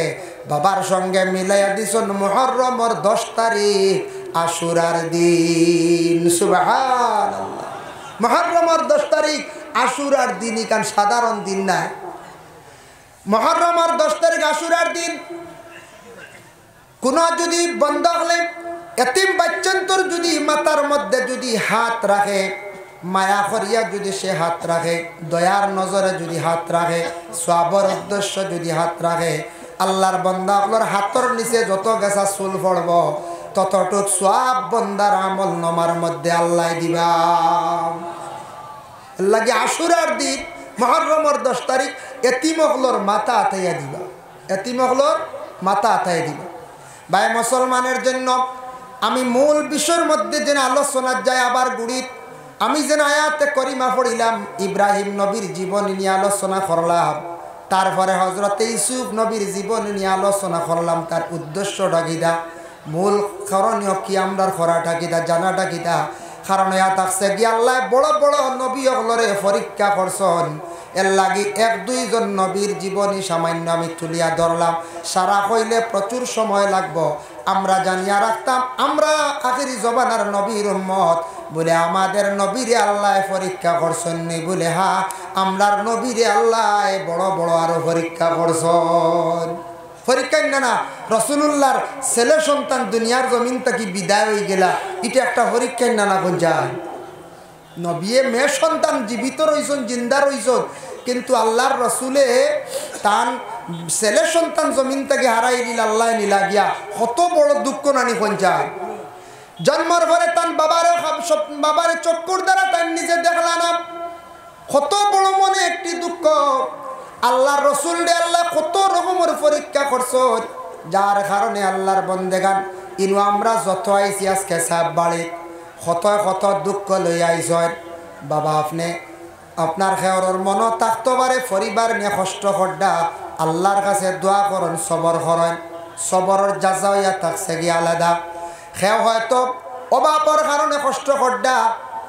বাবার সঙ্গে মিলাইয়া দিছেন মুহররমের 10 তারিখ আশুরার দিন। সুবহানাল্লাহ। মুহররমের 10 তারিখ আশুরার দিন, কারণ সাধারণ দিন না। মুহররমের 10 তারিখ আশুরার দিন। কোন যদি বন্ধ হলে এতিম বাচ্চান্তর যদি মাথার মধ্যে যদি হাত রাখে, মায়া করিয়া যদি সে হাত রাখে, দয়ার নজরে যদি হাত রাখে, সওয়াবের উদ্দেশ্য যদি হাত রাখে, আল্লাহর বান্দাগুলোর হাতের নিচে যত গেছা চুল পড়ব ততটুক সওয়াব বান্দার আমল নামার মধ্যে আল্লাহ দিবা। লাগে আশুরার দিন মুহররমের 10 তারিখ এতিমগুলোর মাথা আতাইয়া দিবা, এতিমগুলোর মাথা আতাইয়া দিবা। ভাই মুসলমানের জন্য আমি মূল বিষয়ের মধ্যে যেন আলোচনা যায় আবার গুড়িত, আমি যেন আয়াতে করিমা পড়িলাম, ইব্রাহিম নবীর জীবনী নিয়ে আলোচনা করলাম, তারপরে হযরতে ইউসুফ নবীর জীবনী নিয়ে আলোচনা করলাম। তার উদ্দেশ্যটা কিটা, মূল করণীয় কি, আমরার করাটা কিটা, জানাটা কিটা। কারণ ইয়া থাকছে কি আল্লাহ বড় বড় নবী হলরে পরীক্ষা করছেন। এর লাগি 1-2 জন নবীর জীবনী সামান্য আমি তুলিয়া ধরলাম। সারা হইলে প্রচুর সময় লাগবো। আমরা জানিয়া রাখতাম আমরা আখিরি জমানার নবীর উম্মত বলে আমাদের নবীরে আল্লাহ পরীক্ষা করছেন নি? বলে হ্যাঁ, আমরার নবীরে আল্লাহ বড় বড় আরো পরীক্ষা করছেন। পরীক্ষা না রাসূলুল্লাহর ছেলে সন্তান দুনিয়ার জমিন থেকে বিদায় হয়ে গেলা, এটা একটা পরীক্ষা না কোন যায়? নবী মেয়ে সন্তান জীবিত রইছেন, জিন্দা রইছেন, কিন্তু আল্লাহর রসুলে তান ছেলে সন্তান জমিন থেকে হারাই দিল, আল্লাহ নিলা গিয়া কত বড় দুঃখ নানি পঞ্চায়। জন্মর পরে তান বাবারে চক্কর দ্বারা তান নিজে দেখলা না, কত বড় মনে একটি দুঃখ। আল্লাহর রসুল রে আল্লাহ কত রকমের পরীক্ষা করছ, যার কারণে আল্লাহর বন্দেগান ইনু আমরা যত আইছি আজকে সাহেব বাড়ি কত কত দুঃখ লই আইস। বাবা আপনি আপনার খেয়রের মন থাকতে পারে পরিবার নিয়ে কষ্ট করডা, আল্লাহর কাছে দোয়া করেন, সবর করেন, সবরের যাজা হইয়া থাকছে গিয়ে আলাদা। খেয়ে হয়তো অভাবর কারণে কষ্ট করডা,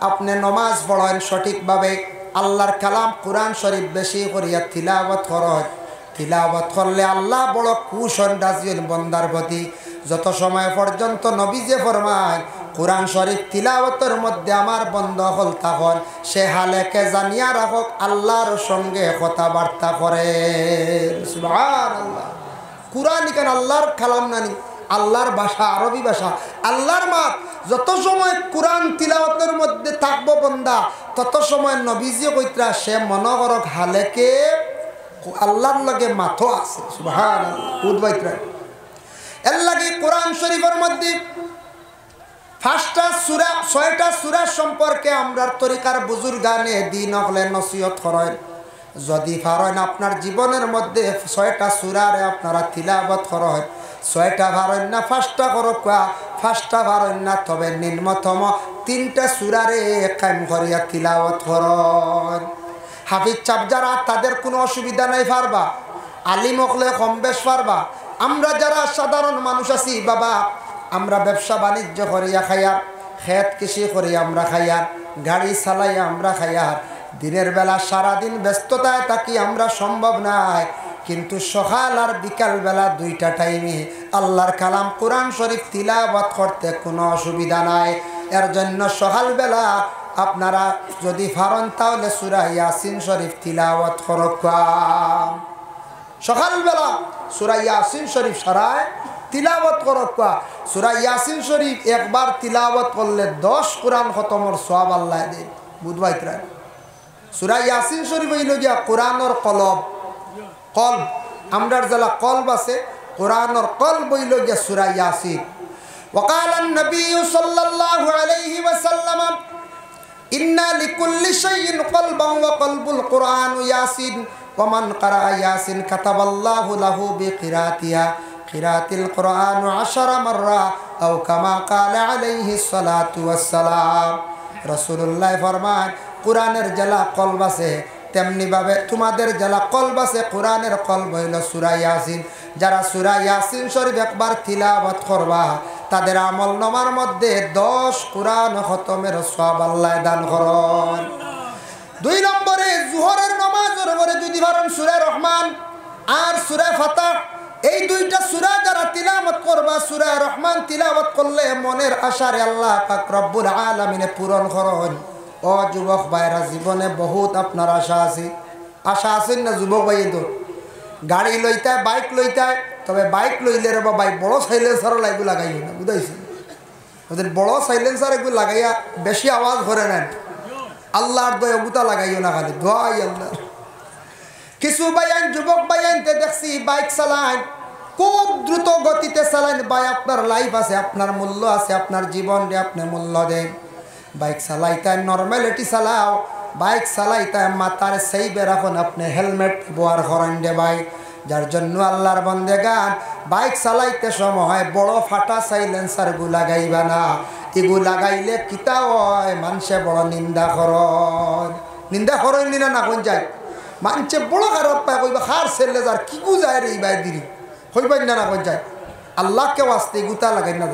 আপনি নমাজ পড়েন সঠিকভাবে, আল্লাহর কালাম কোরআন শরীফ বেশি করিয়া তিলাওয়াত করেন। তিলাওয়াত করলে আল্লাহ বড় কুশন রাজিল বন্দার প্রতি। যত সময় পর্যন্ত নবী যে ফরমায় কোরআন শরীফ তিলাওয়াতের মধ্যে আমার বন্ধ হল তখন সে হালেকে জানিয়া রাখক আল্লাহর সঙ্গে কথাবার্তা করে। সুবহানাল্লাহ। কোরআন কেন আল্লাহর কালাম নানি, আল্লাহর ভাষা, আরবি ভাষা, আল্লাহর মাত। যত সময় কোরআন তিলাওয়াতের মধ্যে থাকবো বন্দা, তত সময় নবীজি কইত্রা সে মনে করক হালেকে আল্লাহর লগে মাথো আছে। সুবহানাল্লাহ। এর লাগে কোরআন শরীফের মধ্যে 5টা সূরা 6টা সূরা সম্পর্কে আমরার তরিকার বুজুর্গানে দিন হলে নসিহত করেন। যদি পারেন আপনার জীবনের মধ্যে 6টা সূরারে আপনারা তিলাওয়াত করেন, 6টা পারেন না 5টা করক, 5টা পারেন না তবে নিম্নতম 3টা সূরারে কায়েম করিয়া তিলাওয়াত করেন। হাফিজ চাপ যারা তাদের কোনো অসুবিধা নাই, পারবা। আলিম হলে কম বেশ পারবা। আমরা যারা সাধারণ মানুষ আছি বাবা, আমরা ব্যবসা বাণিজ্য করিয়া খাইয়ার, খেত কৃষি করিয়া আমরা খাইয়ার, গাড়ি চালাইয়া আমরা খাইয়ার, দিনের বেলা সারাদিন ব্যস্ততায় থাকি আমরা সম্ভব নাই। কিন্তু সকাল আর বিকাল বেলা 2টা টাইমে আল্লাহর কালাম কোরআন শরীফ তিলাওয়াত করতে কোনো অসুবিধা নাই। এর জন্য সকালবেলা আপনারা যদি পারেন তাহলে সূরা ইয়াসিন শরীফ তিলাওয়াত করক। সকালবেলা সূরা ইয়াসিন শরীফ সারায় তিলাওয়াত করক। সূরা ইয়াসিন শরীফ একবার তিলাওয়াত করলে 10 কোরআন খতমের সওয়াব আল্লাহ দেয়। বুঝবাইতরা সূরা ইয়াসিন শরীফ হইল গিয়া কোরআনের কলব। কলব আমরার জেলা কলব আছে, কোরআনের কলব হইল গিয়া সূরা ইয়াসিন। وقال النبي صلى الله عليه وسلم إن لكل شيء قلبا وقلب القرآن ياسين ومن قرأ ياسين كتب الله له بقراءتها قراءة القرآن 10 مرة أو كما قال عليه الصلاة والسلام। رسول الله فرمان কোরআনের জেলা কলব আছে, তেমনি ভাবে তোমাদের জেলা কলব আছে, কোরআনের কলব হইল সূরা ইয়াসিন। যারা সূরা ইয়াসিন শরীফ একবার তিলাওয়াত করবা তাদের আমল নামার মধ্যে 10 কোরআন খতমের সওয়াব আল্লাহ দান করেন। 2 নম্বরে জোহরের নামাজের পরে যদি পারেন সূরা রহমান আর সূরা ফাতিহা, এই 2টা সূরা যারা তিলাওয়াত করবা, সূরা রহমান তিলাওয়াত করলে মনের আশারে আল্লাহ পাক রব্বুল আলামিনে পূরণ করেন। ও যুবক ভাইরা, জীবনে বহুত আপনার আশা আছে। আশা আছেন না যুবক ভাই? তো গাড়ি লইতায়, বাইক লইতায়, তবে বাইক লইলে রে বাবা বড় সাইলেন্সারও লাগু লাগাইও না, বুঝাইছেন? ওদের বড় সাইলেন্সার এগুলো লাগাইয়া বেশি আওয়াজ করে নেন। আল্লাহর দয়া গুতা লাগাইও না, খালি দোয়াই আল্লাহ। কিছু বাইন যুবক বাইনতে দেখছি বাইক চালান, খুব দ্রুত গতিতে চালান। ভাই আপনার লাইফ আছে, আপনার মূল্য আছে, আপনার জীবনকে আপনি মূল্য দেন। বাইক চালাইতায় নর্মালিটি চালাও, বাইক চালাইতায় মাথার সেই বেরাখন আপনি হেলমেট ব্যবহার করেন দে ভাই। যার জন্য আল্লাহর বন্দেগান বাইক চালাইতে সময় বড় ফাটা সাইলেন্সার গু লাগাইবা না। এগু লাগাইলে কিতা হয়, মানুষে বড় নিন্দা করেন। নিন্দা করেন নিনা না কোন যায়, মানুষে বড় খারাপ পায়, কইবা খার ছেলে যার কি গু যায় রে এই বাই দিদি হইবেন না কোন যায়। আল্লাহকে ওয়াস্তে গুতা লাগাই না।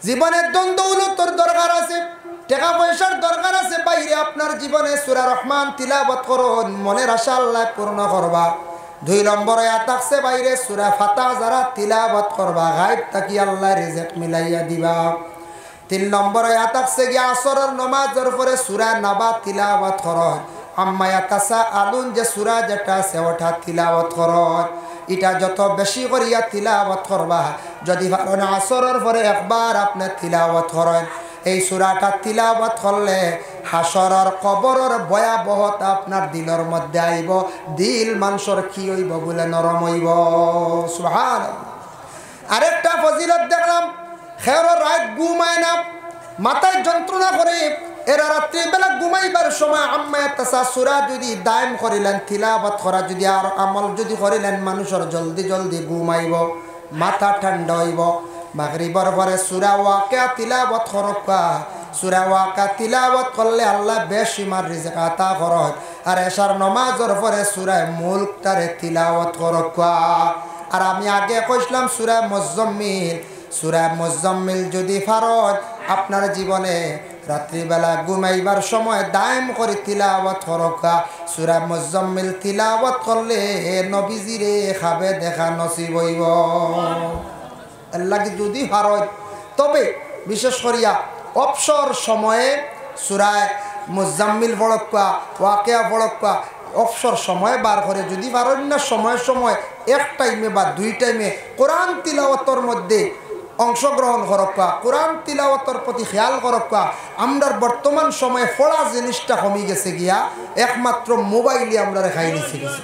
জীবনের দ্বন্দ্বৌলতর দরকার আছে, টাকা পয়সার দরকার আছে, বাইরে আপনার জীবনে সূরা রহমান তিলাওয়াত করুন, মনের আশা আল্লাহ পূর্ণ করবা। 2 নম্বরে আতাকছে বাইরে সূরা ফাতিহা যারা তিলাওয়াত করবা, গায়ব থাকি আল্লাহ রিজিক মিলাইয়া দিবা। 3 নম্বরে আতাকছে গিয়া আসরের নামাজের পরে সূরা নাবা তিলাওয়াত করুন। আম্মা ইয়াতাসাআলুন যে সূরা যেটা আছে ওটা তিলাওয়াত করুন। এটা যত বেশি করিয়া তিলাওয়াত করবা, যদি পারেন আসরের পরে একবার আপনি তিলাওয়াত করেন, এই সূরাটা তিলাওয়াত করলে হাসরের কবরের ভয়াবহতা আপনার দিলের মধ্যে আইব, দিল মানুষের কি হইব বলে নরম হইব। সুবহানাল্লাহ। আরেকটা ফজিলত দেখলাম, খেরো রাত ঘুমায় না, মাথায় যন্ত্রণা করে, এরা রাত্রিবেলা ঘুমাইবার সময় আম্মা তাসা সূরা যদি দায়েম করিলেন, তিলাওয়াত করা যদি আর আমল যদি করিলেন, মানুষের জলদি জলদি ঘুমাইব, মাথা ঠান্ডা হইব। মাগরিবের পরে সূরা ওয়াকিয়া তিলাওয়াত করবা, সূরা ওয়াকিয়া তিলাওয়াত করলে আল্লাহ বেশিমার রিজিক আতা করে। আর এশার নামাজের পরে সূরা মুলক তারে তিলাওয়াত করবা। আর আমি আগে কইছিলাম সূরা মুজাম্মিল, সূরা মুজাম্মিল যদি ফারজ আপনার জীবনে রাত্রিবেলা ঘুমাইবার সময় দায়েম করে তিলাওয়াত করবা, সূরা মুজাম্মিল তিলাওয়াত করলে নবীজিরে খাবে দেখা নসিব হইব। আল্লাহ কি যদি ফারজ, তবে বিশেষ করিয়া অবসর সময়ে সূরা মুজাম্মিল পড়বা, ওয়াকিয়া পড়বা, অবসর সময় বার করে যদি পারেন না, সময় সময় এক টাইমে বা দুই টাইমে কোরআন তিলাওয়াতের মধ্যে অংশগ্রহণ করবা, কোরআন তিলাওয়াতের প্রতি খেয়াল করবা। আমরা বর্তমান সময়ে পড়া জিনিসটা কমে গেছে গিয়া, একমাত্র মোবাইলে আমরা খাই নিছি গেছে,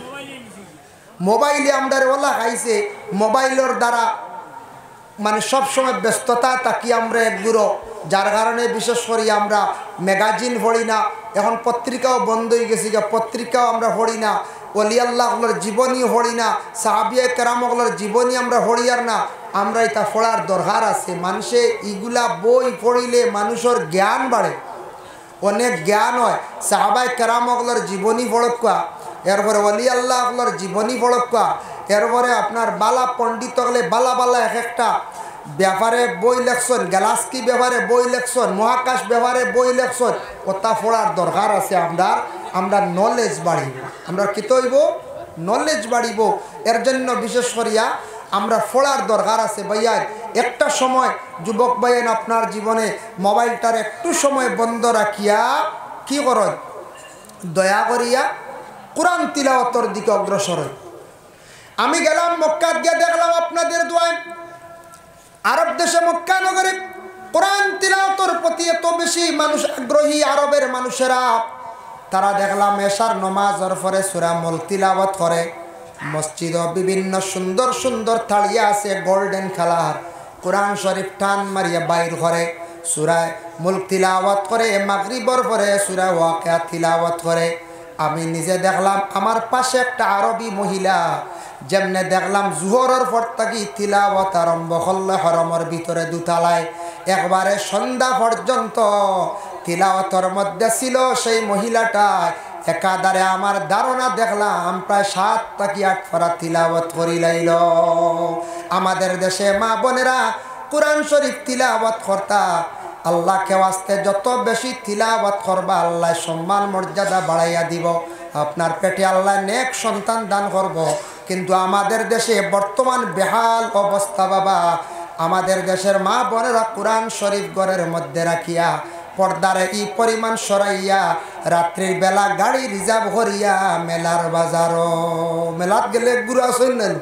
মোবাইলে আমরা ওলা খাইছে। মোবাইলের দ্বারা মানে সবসময় ব্যস্ততা থাকি আমরা একগুলো, যার কারণে বিশেষ করে আমরা ম্যাগাজিন পড়ি না, এখন পত্রিকাও বন্ধ হয়ে গেছে, পত্রিকাও আমরা পড়ি না, ওলি আল্লাহগুলোর জীবনী পড়ি না, সাহাবিয়ে কেরামগুলোর জীবনী আমরা পড়ি আর না। আমরা এটা পড়ার দরকার আছে। মানুষে ইগুলা বই পড়িলে মানুষের জ্ঞান বাড়ে, অনেক জ্ঞান হয়। সাহাবায়ে কেরামগুলোর জীবনী পড়কা, এরপরে ওলি আল্লাহগুলোর জীবনী পড়কা, এরপরে আপনার বালা পণ্ডিত হলে বালা বালা এক একটা ব্যাপারে বই লেখছেন, গ্যালাস্কি ব্যাপারে বই লেখছেন, মহাকাশ ব্যাপারে বই লেখছেন, ওটা পড়ার দরকার আছে। আমরা নলেজ বাড়িব, আমরা কী তৈব নলেজ বাড়িব। এর জন্য বিশেষ করিয়া আমরা পড়ার দরকার আছে। ভাইয়া একটা সময় যুবক ভাইয়েন আপনার জীবনে মোবাইলটার একটু সময় বন্ধ রাখিয়া কি করেন, দয়া করিয়া কোরআন তিলাওয়াতের দিকে অগ্রসর হয়। আমি গেলাম মক্কাত গিয়ে দেখলাম আপনাদের দোয়ায় আরব দেশে মক্কা নগরে কোরআন তিলাওয়াতের প্রতি এত বেশি মানুষ আগ্রহী, আরবের মানুষেরা। তারা দেখলাম এশার নামাজের পরে সূরা মুলক তিলাওয়াত করে। মসজিদও বিভিন্ন সুন্দর সুন্দর থালিয়া আছে গোল্ডেন কালার, কোরআন শরীফ টান মারিয়া বাইর করে সূরা মুলক তিলাওয়াত করে। মাগরিবের পরে সূরা ওয়াকিয়া তিলাওয়াত করে। আমি নিজে দেখলাম আমার পাশে একটা আরবি মহিলা, যেমনে দেখলাম জোহরের পর থাকি তিলাওয়াত আরম্ভ করলে হরমের ভিতরে দুতলায় একবারে সন্ধ্যা পর্যন্ত তিলাওয়াতের মধ্যে ছিল সেই মহিলাটা। একাধারে আমার ধারণা দেখলাম প্রায় 7 থেকে 8 পারা তিলাওয়াত করিলাইল। আমাদের দেশে মা বোনেরা কোরআন শরীফ তিলাওয়াত করতা, আল্লাহকে ওয়াস্তে যত বেশি তিলাওয়াত করবা আল্লাহ সম্মান মর্যাদা বাড়াইয়া দিব, আপনার পেটে আল্লাহ নেক সন্তান দান করব। কিন্তু আমাদের দেশে বর্তমান বেহাল অবস্থা বাবা। আমাদের দেশের মা বোনেরা কোরআন শরীফ ঘরের মধ্যে রাখিয়া পর্দারে এই পরিমাণ সরাইয়া রাত্রির বেলা গাড়ি রিজার্ভ করিয়া মেলার বাজারও মেলাত গেলে গুড়া শুনলেন।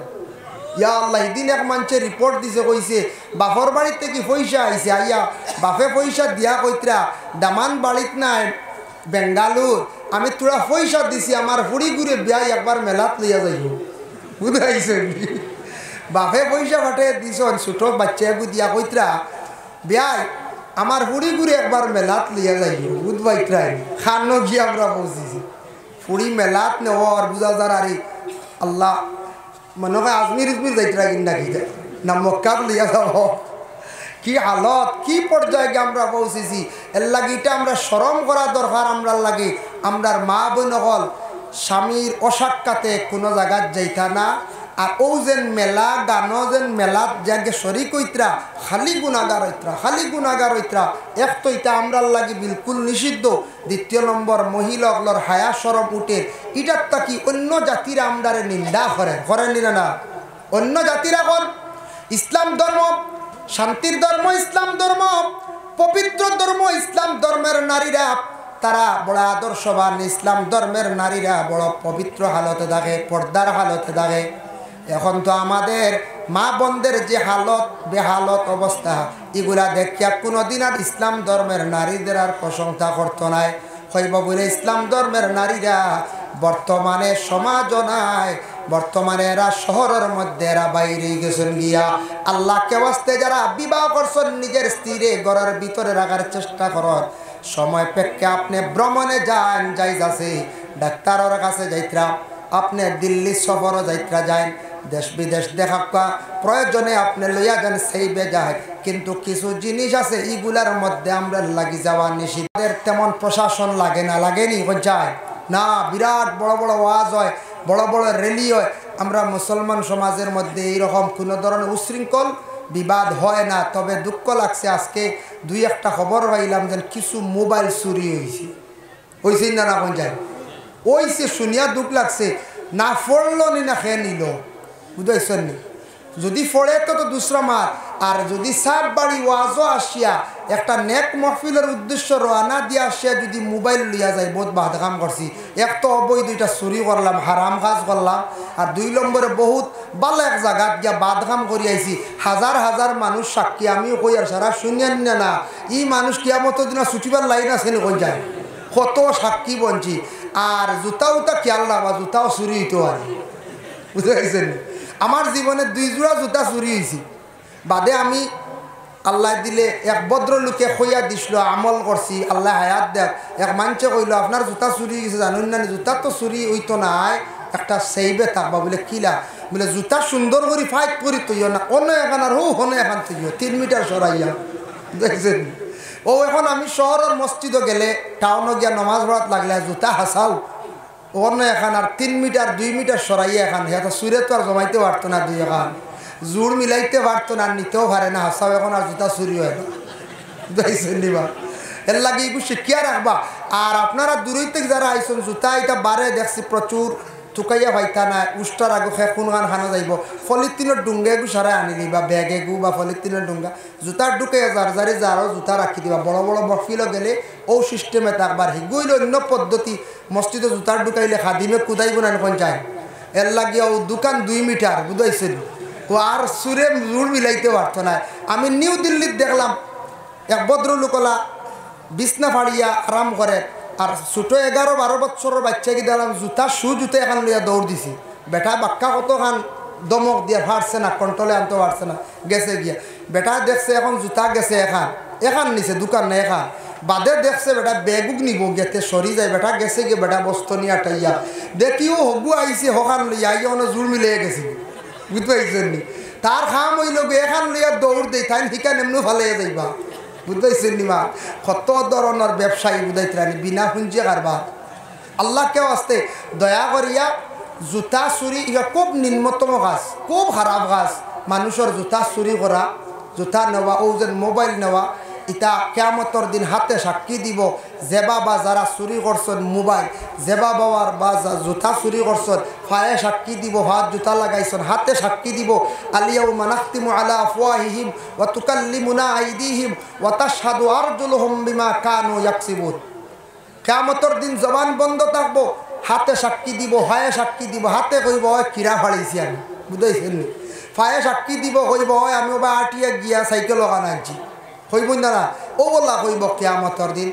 ইয়া আল্লাহ, এদিন এক মানুষে রিপোর্ট দিছে, কইছে বাপর বাড়ির থেকে পয়সা আইছে, আইয়া বাপে পয়সা দিয়া কইতরা দামান বাড়িত নাই বেঙ্গালুর, আমি তোরা পয়সা দিছি আমার হুড়ি ঘুরে বিয়াই একবার মেলাত লইয়া যাইব। বুঝাইছে বাপে পয়সা ফাটে দিছন, ছোট বাচ্চা দিয়া কইতরা বিয়াই আমার হুড়ি ঘুরে একবার মেলাত লইয়া যাইব। বুধবাইতরাই খানো গিয়ে আমরা পৌঁছেছি, ফুড়ি মেলাত নেওয়ার বুঝা যার আরে আল্লাহ মনে হয় আজমির ইজমির যাইতরা কিনা কি যায় না মক্কাত লইয়া যাব। কি হালত, কি পর্যায়ে আমরা পৌঁছেছি। এর লাগে এটা আমরা শরম করা দরকার। আমরা লাগে আমরার মা বোন হল স্বামীর অসাক্ষাতে কোনো জায়গাত যাইতা না। আর ও যেন মেলা গানও যেন মেলাত যাকে শরিক হইতরা খালি গুণাগার হইতরা, খালি গুণাগার হইতরা। এক তো এটা আমরার লাগে বিলকুল নিষিদ্ধ। দ্বিতীয় নম্বর মহিলাগুলোর হায়া সরম উঠে, এটার তাকি অন্য জাতিরা আমরারে নিন্দা করেন না। অন্য জাতিরা কর ইসলাম ধর্ম শান্তির ধর্ম, ইসলাম ধর্ম পবিত্র ধর্ম। ইসলাম ধর্মের নারীরা তারা বড় আদর্শবান, ইসলাম ধর্মের নারীরা বড় পবিত্র হালতে থাকে, পর্দার হালতে থাকে। এখন তো আমাদের মা বোনদের যে হালত বেহালত অবস্থা এগুলা দেখিয়া কোনোদিন আর ইসলাম ধর্মের নারীদের আর প্রশংসা করতো নাই। হইব বলে ইসলাম ধর্মের নারীরা বর্তমানে সমাজ নাই, বর্তমানে এরা শহরের মধ্যে এরা বাইরে গেছেন গিয়া। আল্লাহকে ওয়াস্তে যারা বিবাহ করছেন নিজের স্ত্রীরে ঘরের ভিতরে রাখার চেষ্টা করেন, সময় পেক্ষে আপনি ভ্রমণে যান, যাই আছে ডাক্তারের কাছে যাইত্রা, আপনি দিল্লি সফরও যাইত্রা যান, দেশ বিদেশ দেখা প্রয়োজনে আপনি লইয়া যান, সেই বেজায়। কিন্তু কিছু জিনিস আছে এগুলার মধ্যে আমরা লাগি যাওয়া নিষিদ্ধ। তেমন প্রশাসন লাগে না, লাগেনি যায় না, বিরাট বড় বড় ওয়াজ হয়, বড় বড় র্যালি হয়। আমরা মুসলমান সমাজের মধ্যে এইরকম কোনো ধরনের উশৃঙ্খল বিবাদ হয় না। তবে দুঃখ লাগছে, আজকে দুই একটা খবর পাইলাম যে কিছু মোবাইল চুরি হয়েছে না, না কোন যায় ওইছে, শুনিয়া দুঃখ লাগছে। না পড়লো নি না খেয়ে নিল, বুঝাইছেন নি? যদি পড়ে তো দুসরা মার, আর যদি সাত বাড়ি ওয়াজও আসিয়া একটা নেক মহফিলের উদ্দেশ্য রওনা দিয়ে আসিয়া যদি মোবাইল লিয়া যায়, বহুত বাদ কাম করছি। এক তো অবৈধ দুইটা চুরি করলাম, হারাম কাজ করলাম, আর 2 নম্বরে বহুত ভালো এক জায়গাত গিয়া বাদ কাম করি আইছি। হাজার হাজার মানুষ সাক্ষী, আমিও কই আর সারা শুনিয়ান না ই মানুষ কিয়ামত দিন ছুটিবার লাইন আছে নি কোন যায়, কত সাক্ষী বঞ্চি। আর জুতাও তা খেয়াল রাখবা, জুতাও চুরি হইতো আর, বুঝতে পারছেন? আমার জীবনে 2 জোড়া জুতা চুরি হয়েছি। বাদে আমি আল্লাহ দিলে এক ভদ্রলোকে খইয়া দিছিল, আমল করছি, আল্লাহ হায়াত দেখ। এক মানুষে কইল আপনার জুতা চুরি গেছে জানুন না? জুতা তো চুরি হইতো নাই, একটা সেইবে থাকবা। বলে কিলা? বলে জুতা সুন্দর করে ফাইট করি তৈও না, অন্য এখান আর হনে এখান তৈও 3 মিটার সরাইয়া, দেখছেন? ও এখন আমি শহরের মসজিদও গেলে, টাউনও গিয়া নমাজ পড়াত লাগলে জুতা হাসাও অন্য এখান আর 3 মিটার 2 মিটার সরাইয়া এখান। হ্যাঁ, সুরে তো আর জমাইতে পারতো না, 2 এখান জোর মিলাইতে পারতো না, নিতেও পারে না, হাসাও এখন আর জুতা চুরি হয় না, বুঝাইছেন নিবা? এর লাগে এগুলো শিখিয়া রাখবা। আর আপনারা দূরের থেকে যারা আইসন, জুতা এটা বারে দেখছি প্রচুর চুকাইয়া ভাইতা না, উষ্টার আগু খে কোন গান খানা যাইব, পলিথিনের ডুঙ্গা এগু সারাই আনি দিবা, ব্যাগে গু বা পলিথিনের ডুঙ্গা, জুতার ঢুকে যার যারও জুতা রাখি দিবা। বড় বড় মহফিলও গেলে ও সিস্টেমে থাকবার, হিগুইল অন্য পদ্ধতি। মসজিদে জুতার ঢুকাইলে খাদিমে কুদাইব না কোন যায়। এর লাগিয়া ও দোকান 2 মিটার, বুঝাইছেন? ও আর সুরে জোর মিলাইতে পারতো না। আমি নিউ দিল্লির দেখলাম এক ভদ্রলোকলা বিছনা ফাড়িয়া আরাম করে, আর ছোটো 11-12 বছরের বাচ্চাকে দেখলাম জুতা জুতা এখান লইয়া দৌড় দিছি। বেটা বাক্কা কতখান দমক দিয়া ফাটছে না, কন্ট্রোলে আনতে পারছে না, গেছে গিয়া। বেটা দেখছে এখন জুতা গেছে এখান নিছে, দোকান না এখান। বাদে দেখছে বেটা বেগুক নিব, গেতে সরি যায়, বেটা গেছে গিয়ে বেটা বস্তু নিয়ে আটাইয়া দেখিও হগু আইসে, হকান লইয়া আইয়া অনেক জোর মিলিয়ে গেছে, বুঝতে পারছেন নি? তার খাম হইল এখান লইয়া দৌড় দেয়, তাই ঠিকান এমনি ভালো যাইবা, বুঝতেছেন নিমা? কত ধরনের ব্যবসায়ী বুঝাইতে বিনা পুঁজি কারবার। আল্লাহকেও আসতে দয়া করিয়া জুতা চুরি ইয়া খুব নিম্নতম কাজ, খুব খারাপ কাজ। মানুষের জুতা চুরি করা, জুতা নেওয়া, ও যে মোবাইল নেওয়া, ইটা কিয়ামতের দিন হাতে সাক্ষী দিব। যে বাবা যারা চুরি করছেন মোবাইল, যে বাবার বা জুতা চুরি করছেন ফায়ে সাক্ষী দিব, হাত জুতা লাগাইছেন হাতে সাক্ষী দিব। আলিয়াউমা নাখতিমু আলা আফওয়াহিহিম ওয়া তুকাল্লিমুনা আইদিহিম ওয়া তাশহাদু আরজুলুহুম বিমা কানু ইয়াকসিবুন। কিয়ামতের দিন জবান বন্ধ থাকবো, হাতে সাক্ষী দিব, ফায়ে সাক্ষী দিব। হাতে কইব হয় কিরা ফাড়াইছি আমি, বুঝাইছেন? ফায়ে সাক্ষী দিব, কইব হয় আমি ওবা আটিয়া গিয়া সাইকেল লাগান আনছি, হইব না? ও বলা হইব কিয়ামতের দিন।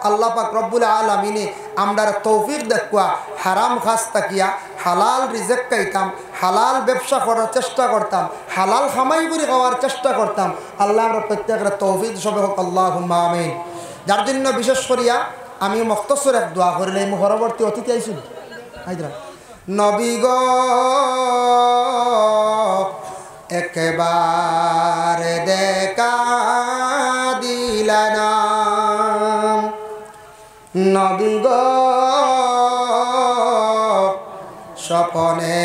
আল্লাহ পাক রব্বুল আলামিনে আমরার তৌফিক দেখুয়া হারাম খাস তাকিয়া হালাল রিজেক খাইতাম, হালাল ব্যবসা করার চেষ্টা করতাম, হালাল খামাই করে খাওয়ার চেষ্টা করতাম। আল্লাহ আমরা প্রত্যেকের তৌফিক সবে হোক, আল্লাহুম্মা আমিন। যার জন্য বিশেষ করিয়া আমি মখতসর এক দোয়া করিলে পরবর্তী অতিথি আইসুন হাইদরা নবী গো একবার দেখা দিলানা, নবী গো স্বপনে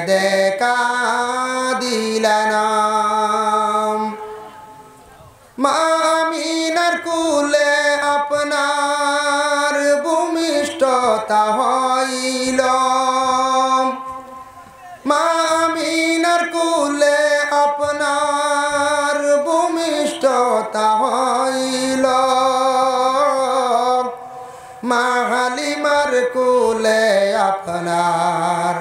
দেখা দিলানা, মা আমিনার কুলে আপনার ভূমিষ্ঠতা হইল, মা আমিনার কুলে আপনার ভূমিষ্ঠতা হইল, মা হালিমার কুলে আপনার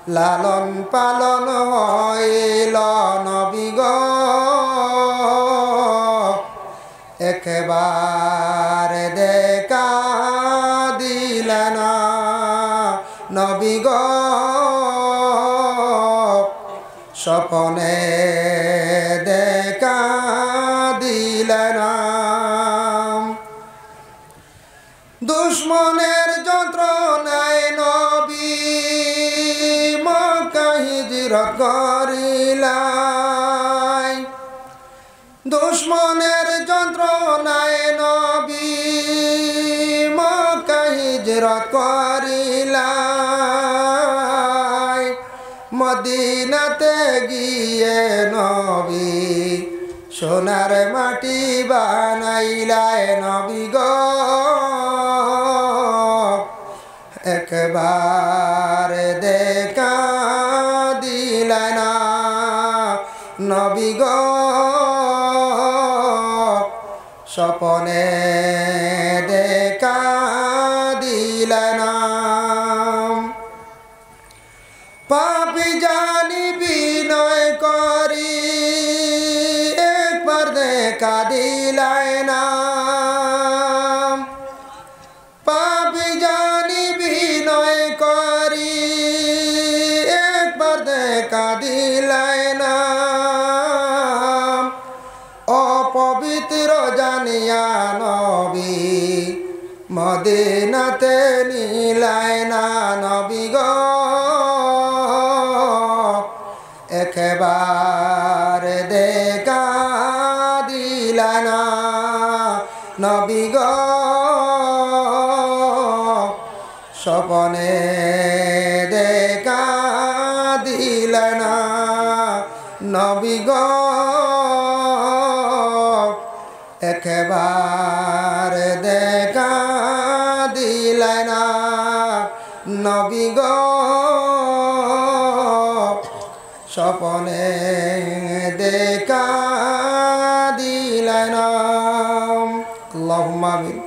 লালন পালন হইল নবী গো একবারে দেখা দিলেন নবী গো স্বপনে দেখা দিলেন দুশ্মনের যন্ত্রণায় নবী মক্কা হিজরত করিলাই দুশ্মনের যন্ত্রণায় নবী মক্কা হিজরত করিলাই মদিনাতে গিয়ে নবী সোনার মাটি বানাইলায় নবী গো একবার দেখা দিলেন নবী গো স্বপনে দেখা দিলেন পাপী জানি বিনয় করি একবার দেখা দিলায় না পাপী জানি বিনয় করি একবার দেখা দিলায় না অপবিত্র জানিয়া নবী মদিনাতে নিলায় না নবী গো একবার দেখা দিলেন নবী গো স্বপনে দেখা দিলেন নবী গো একবার দেখা দিলেন নবী গো স্বপনে দেখা দিলেন আল্লাহুম্মা আমিন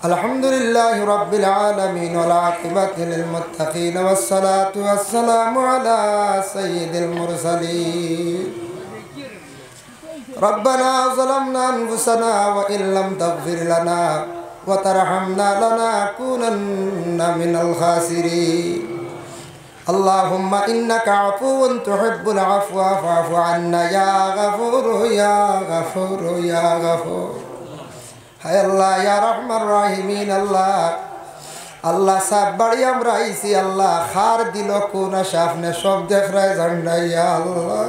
আলহামদুলিল্লাহি রাব্বিল আলামিন ওয়াল আকিবাতু লিল মুত্তাকিন ওয়াস সালাতু ওয়াস সালামু আলা সাইয়্যিদিল মুরসালিন ربنا ظلمنا أنفسنا وإن لم تغفر لنا وترحمنا لنكونن من الخاسرين اللهم إنك عفو تحب العفو فاعف عنا يا غفور يا غفور يا غفور হায় আল্লাহ ইয়া রহমান রাহিমিন আল্লাহ আল্লাহ সব বাড়ি আমরা আইছি আল্লাহ খার দিল কোন সামনে সব দেখ রায় জান্ডা ইয়া আল্লাহ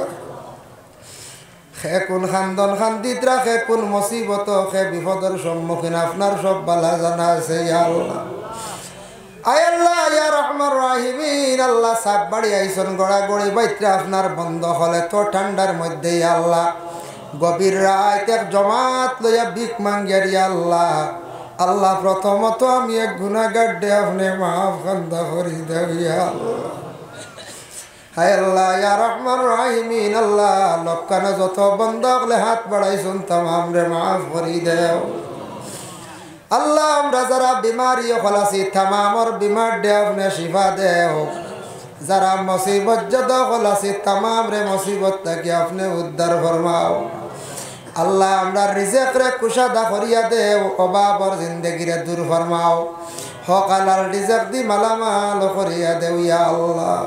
খে কোন খান্দন খান্দিত রাখে কোন মুসিবত খে বিপদের সম্মুখীন আপনার সব বালা জানা আছে ইয়া আল্লাহ আয় আল্লাহ ইয়া রহমান রাহিমিন আল্লাহ সব বাড়ি আইসন গড়া গড়ি বাইত্রা আপনার বন্ধ হলে তো ঠান্ডার মধ্যে ইয়া আল্লাহ গভীর রাত এক জমাত লইয়া ভিক মাঙ্গিয়ার ইয়া আল্লাহ আল্লাহ প্রথমত আমি এক গুনাহগার দে আপনি মাফ খান্দা করি দেও ইয়া আল্লাহ হায় আল্লাহ ইয়া রহমান রাহিমিন আল্লাহ লক্কানা যত বন্ধ হলে হাত বাড়াইছুন তামাম রে মাফ করি দেও আল্লাহ আমরা যারা বিমারি হলাছি তামামর বিমার দে আপনি শিফা দেও যারা মুসিবত যদ হলাছি তামাম রে মুসিবত থেকে আপনি উদ্ধার ফরমাও আল্লাহ আমরা রিজেক রে কুশাদা করিয়া দেও অভাবর জিন্দেগিরে দূর ফরমাও হকালার রিজেক দি মালামাল করিয়া দেও ইয়া আল্লাহ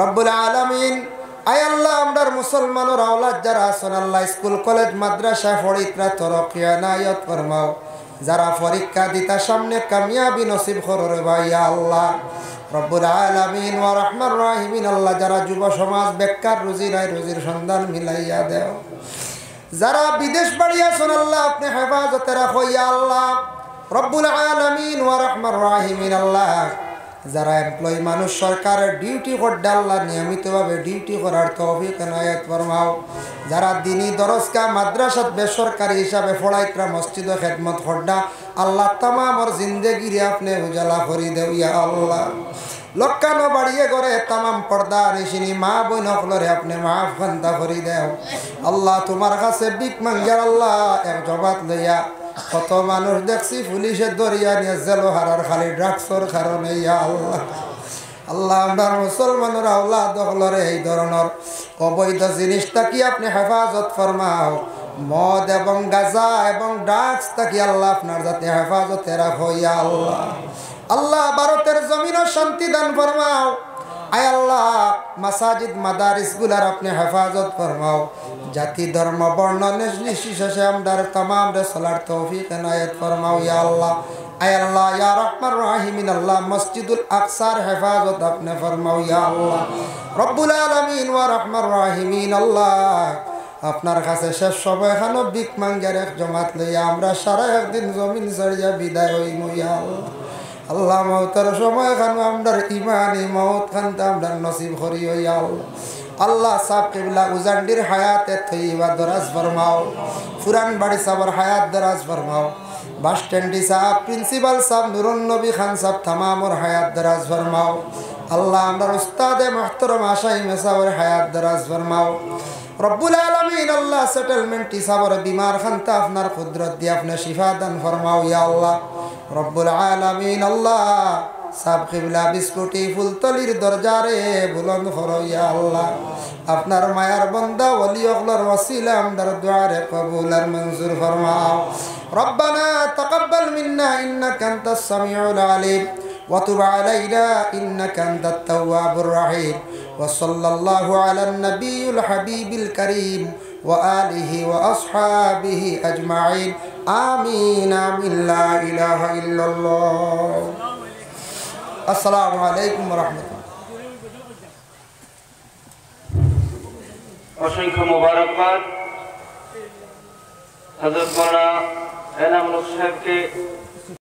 রব্বুল আলামিন আয় আল্লাহ আমরার মুসলমানের আওলাদ যারা আছেন আল্লাহ স্কুল কলেজ মাদ্রাসা ফরিদরা তরকিয়া নায়াত ফরমাও যারা পরীক্ষা দিতা সামনে কামিয়াবি নসিব করো রে ভাই ইয়া আল্লাহ রব্বুল আলামিন ওয়া রহমান রাহিমিন আল্লাহ যারা যুব সমাজ বেকার রুজি নাই রুজির সন্ধান মিলাইয়া দেও যারা বিদেশ বাড়ি আছেন আল্লাহ আপনি হেফাজতে রাখো ইয়া আল্লাহ রব্বুল আলামিন ওয়া রহমান রাহিমিন আল্লাহ যারা এমপ্লয়ি মানুষ সরকারের ডিউটি করতে আল্লাহ নিয়মিতভাবে ডিউটি করার তৌফিক এনায়েত ফরমাও যারা দিনী দরজকা মাদ্রাসাত বেসরকারি হিসাবে পড়াইতরা মসজিদ ও খেদমত করডা আল্লাহ তামামর জিন্দেগিরে আপনি উজালা করি দেও ইয়া আল্লাহ লক্কানো বাড়িয়ে করে তামাম পর্দা নিশিনি মা বোন হলরে আপনি মাফ খান্দা করি দেও আল্লাহ তোমার কাছে বিক মাঙ্গার আল্লাহ এক জবাত লইয়া কত মানুষ দেখছি পুলিশের দরিয়া নিয়ে জেল হারার খালি ড্রাগসর কারণে ইয়া আল্লাহ আল্লাহ আমরা মুসলমানের আওলাদ হলরে এই ধরনের অবৈধ জিনিসটা কি আপনি হেফাজত ফরমাও, মদ এবং গাঁজা এবং ড্রাগস থাকি আল্লাহ আপনার যাতে হেফাজতে রাখো ইয়া আল্লাহ। আল্লাহ ভারতের জমিনও শান্তি দান ফরমাও, আয় আল্লাহ মাসাজিদ মাদারিস গুলার আপনি হেফাজত ফরমাও, জাতি ধর্ম বর্ণ নির্বিশেষে আমদার तमाम রে সলার তৌফিক এনায়েত ফরমাও ইয়া আল্লাহ। আয় আল্লাহ ইয়া রহমান রাহিমিন আল্লাহ মসজিদুল আকসার হেফাজত আপনি ফরমাও ইয়া আল্লাহ রব্বুল আলামিন ওয়া রহমান রাহিমিন আল্লাহ। আপনার কাছে শেষ সময় খানো বিক মাঙ্গের এক জমাত লইয়া আমরা সারা একদিন জমিন ছাড়িয়া বিদায় হইম ইয়া আল্লাহ। আল্লাহ মৌতের সময় খানো আমরার ইমানি মৌত খানতে আমরা নসিব করি ইয়া আল্লাহ। আল্লাহ সাহেব কিবলা উজান্ডির হায়াতে থইবা দরাজ ফরমাও, পুরান বাড়ি সাবর হায়াত দরাজ ফরমাও, বাস স্ট্যান্ডি সাহেব প্রিন্সিপাল সাহেব নুরুন নবী খান সাহেব তামামর হায়াত দরাজ ফরমাও। আল্লাহ আমরার উস্তাদে মুহতারাম আশাই মেসাবর হায়াত দরাজ ফরমাও রব্বুল আলামিন। আল্লাহ সেটেলমেন্ট হিসাবর বিমার খানতে আপনার কুদরত দিয়ে আপনি শিফা দান ফরমাও ইয়া আল্লাহ রব্বুল আলামিন। আল্লাহ সাব কিবলা বিস্কুটি ফুলতলির দরজারে বুলন্দ করো ইয়া আল্লাহ। আপনার মায়ার বান্দা ওলি অগলর ওসিলা আমদার দুআরে কবুল আর মঞ্জুর ফরমাও। রব্বানা তাকাব্বাল মিন্না ইন্নাকা আনতাস সামিউল আলিম ওয়া তুব আলাইনা ইন্নাকা আনতাত তাওয়াবুর রহিম। ওয়া সাল্লাল্লাহু আলান নাবিয়্যিল হাবিবিল কারীম ওয়া আলিহি ওয়া আসহাবিহি আজমাইন। আমিন আমিন লা ইলাহা ইল্লাল্লাহ। আসসালামু আলাইকুম ওয়া রাহমাতুল্লাহ। অসংখ্য মোবারকবাদ হযরত মাওলানা এনামুল হক সাহেবকে।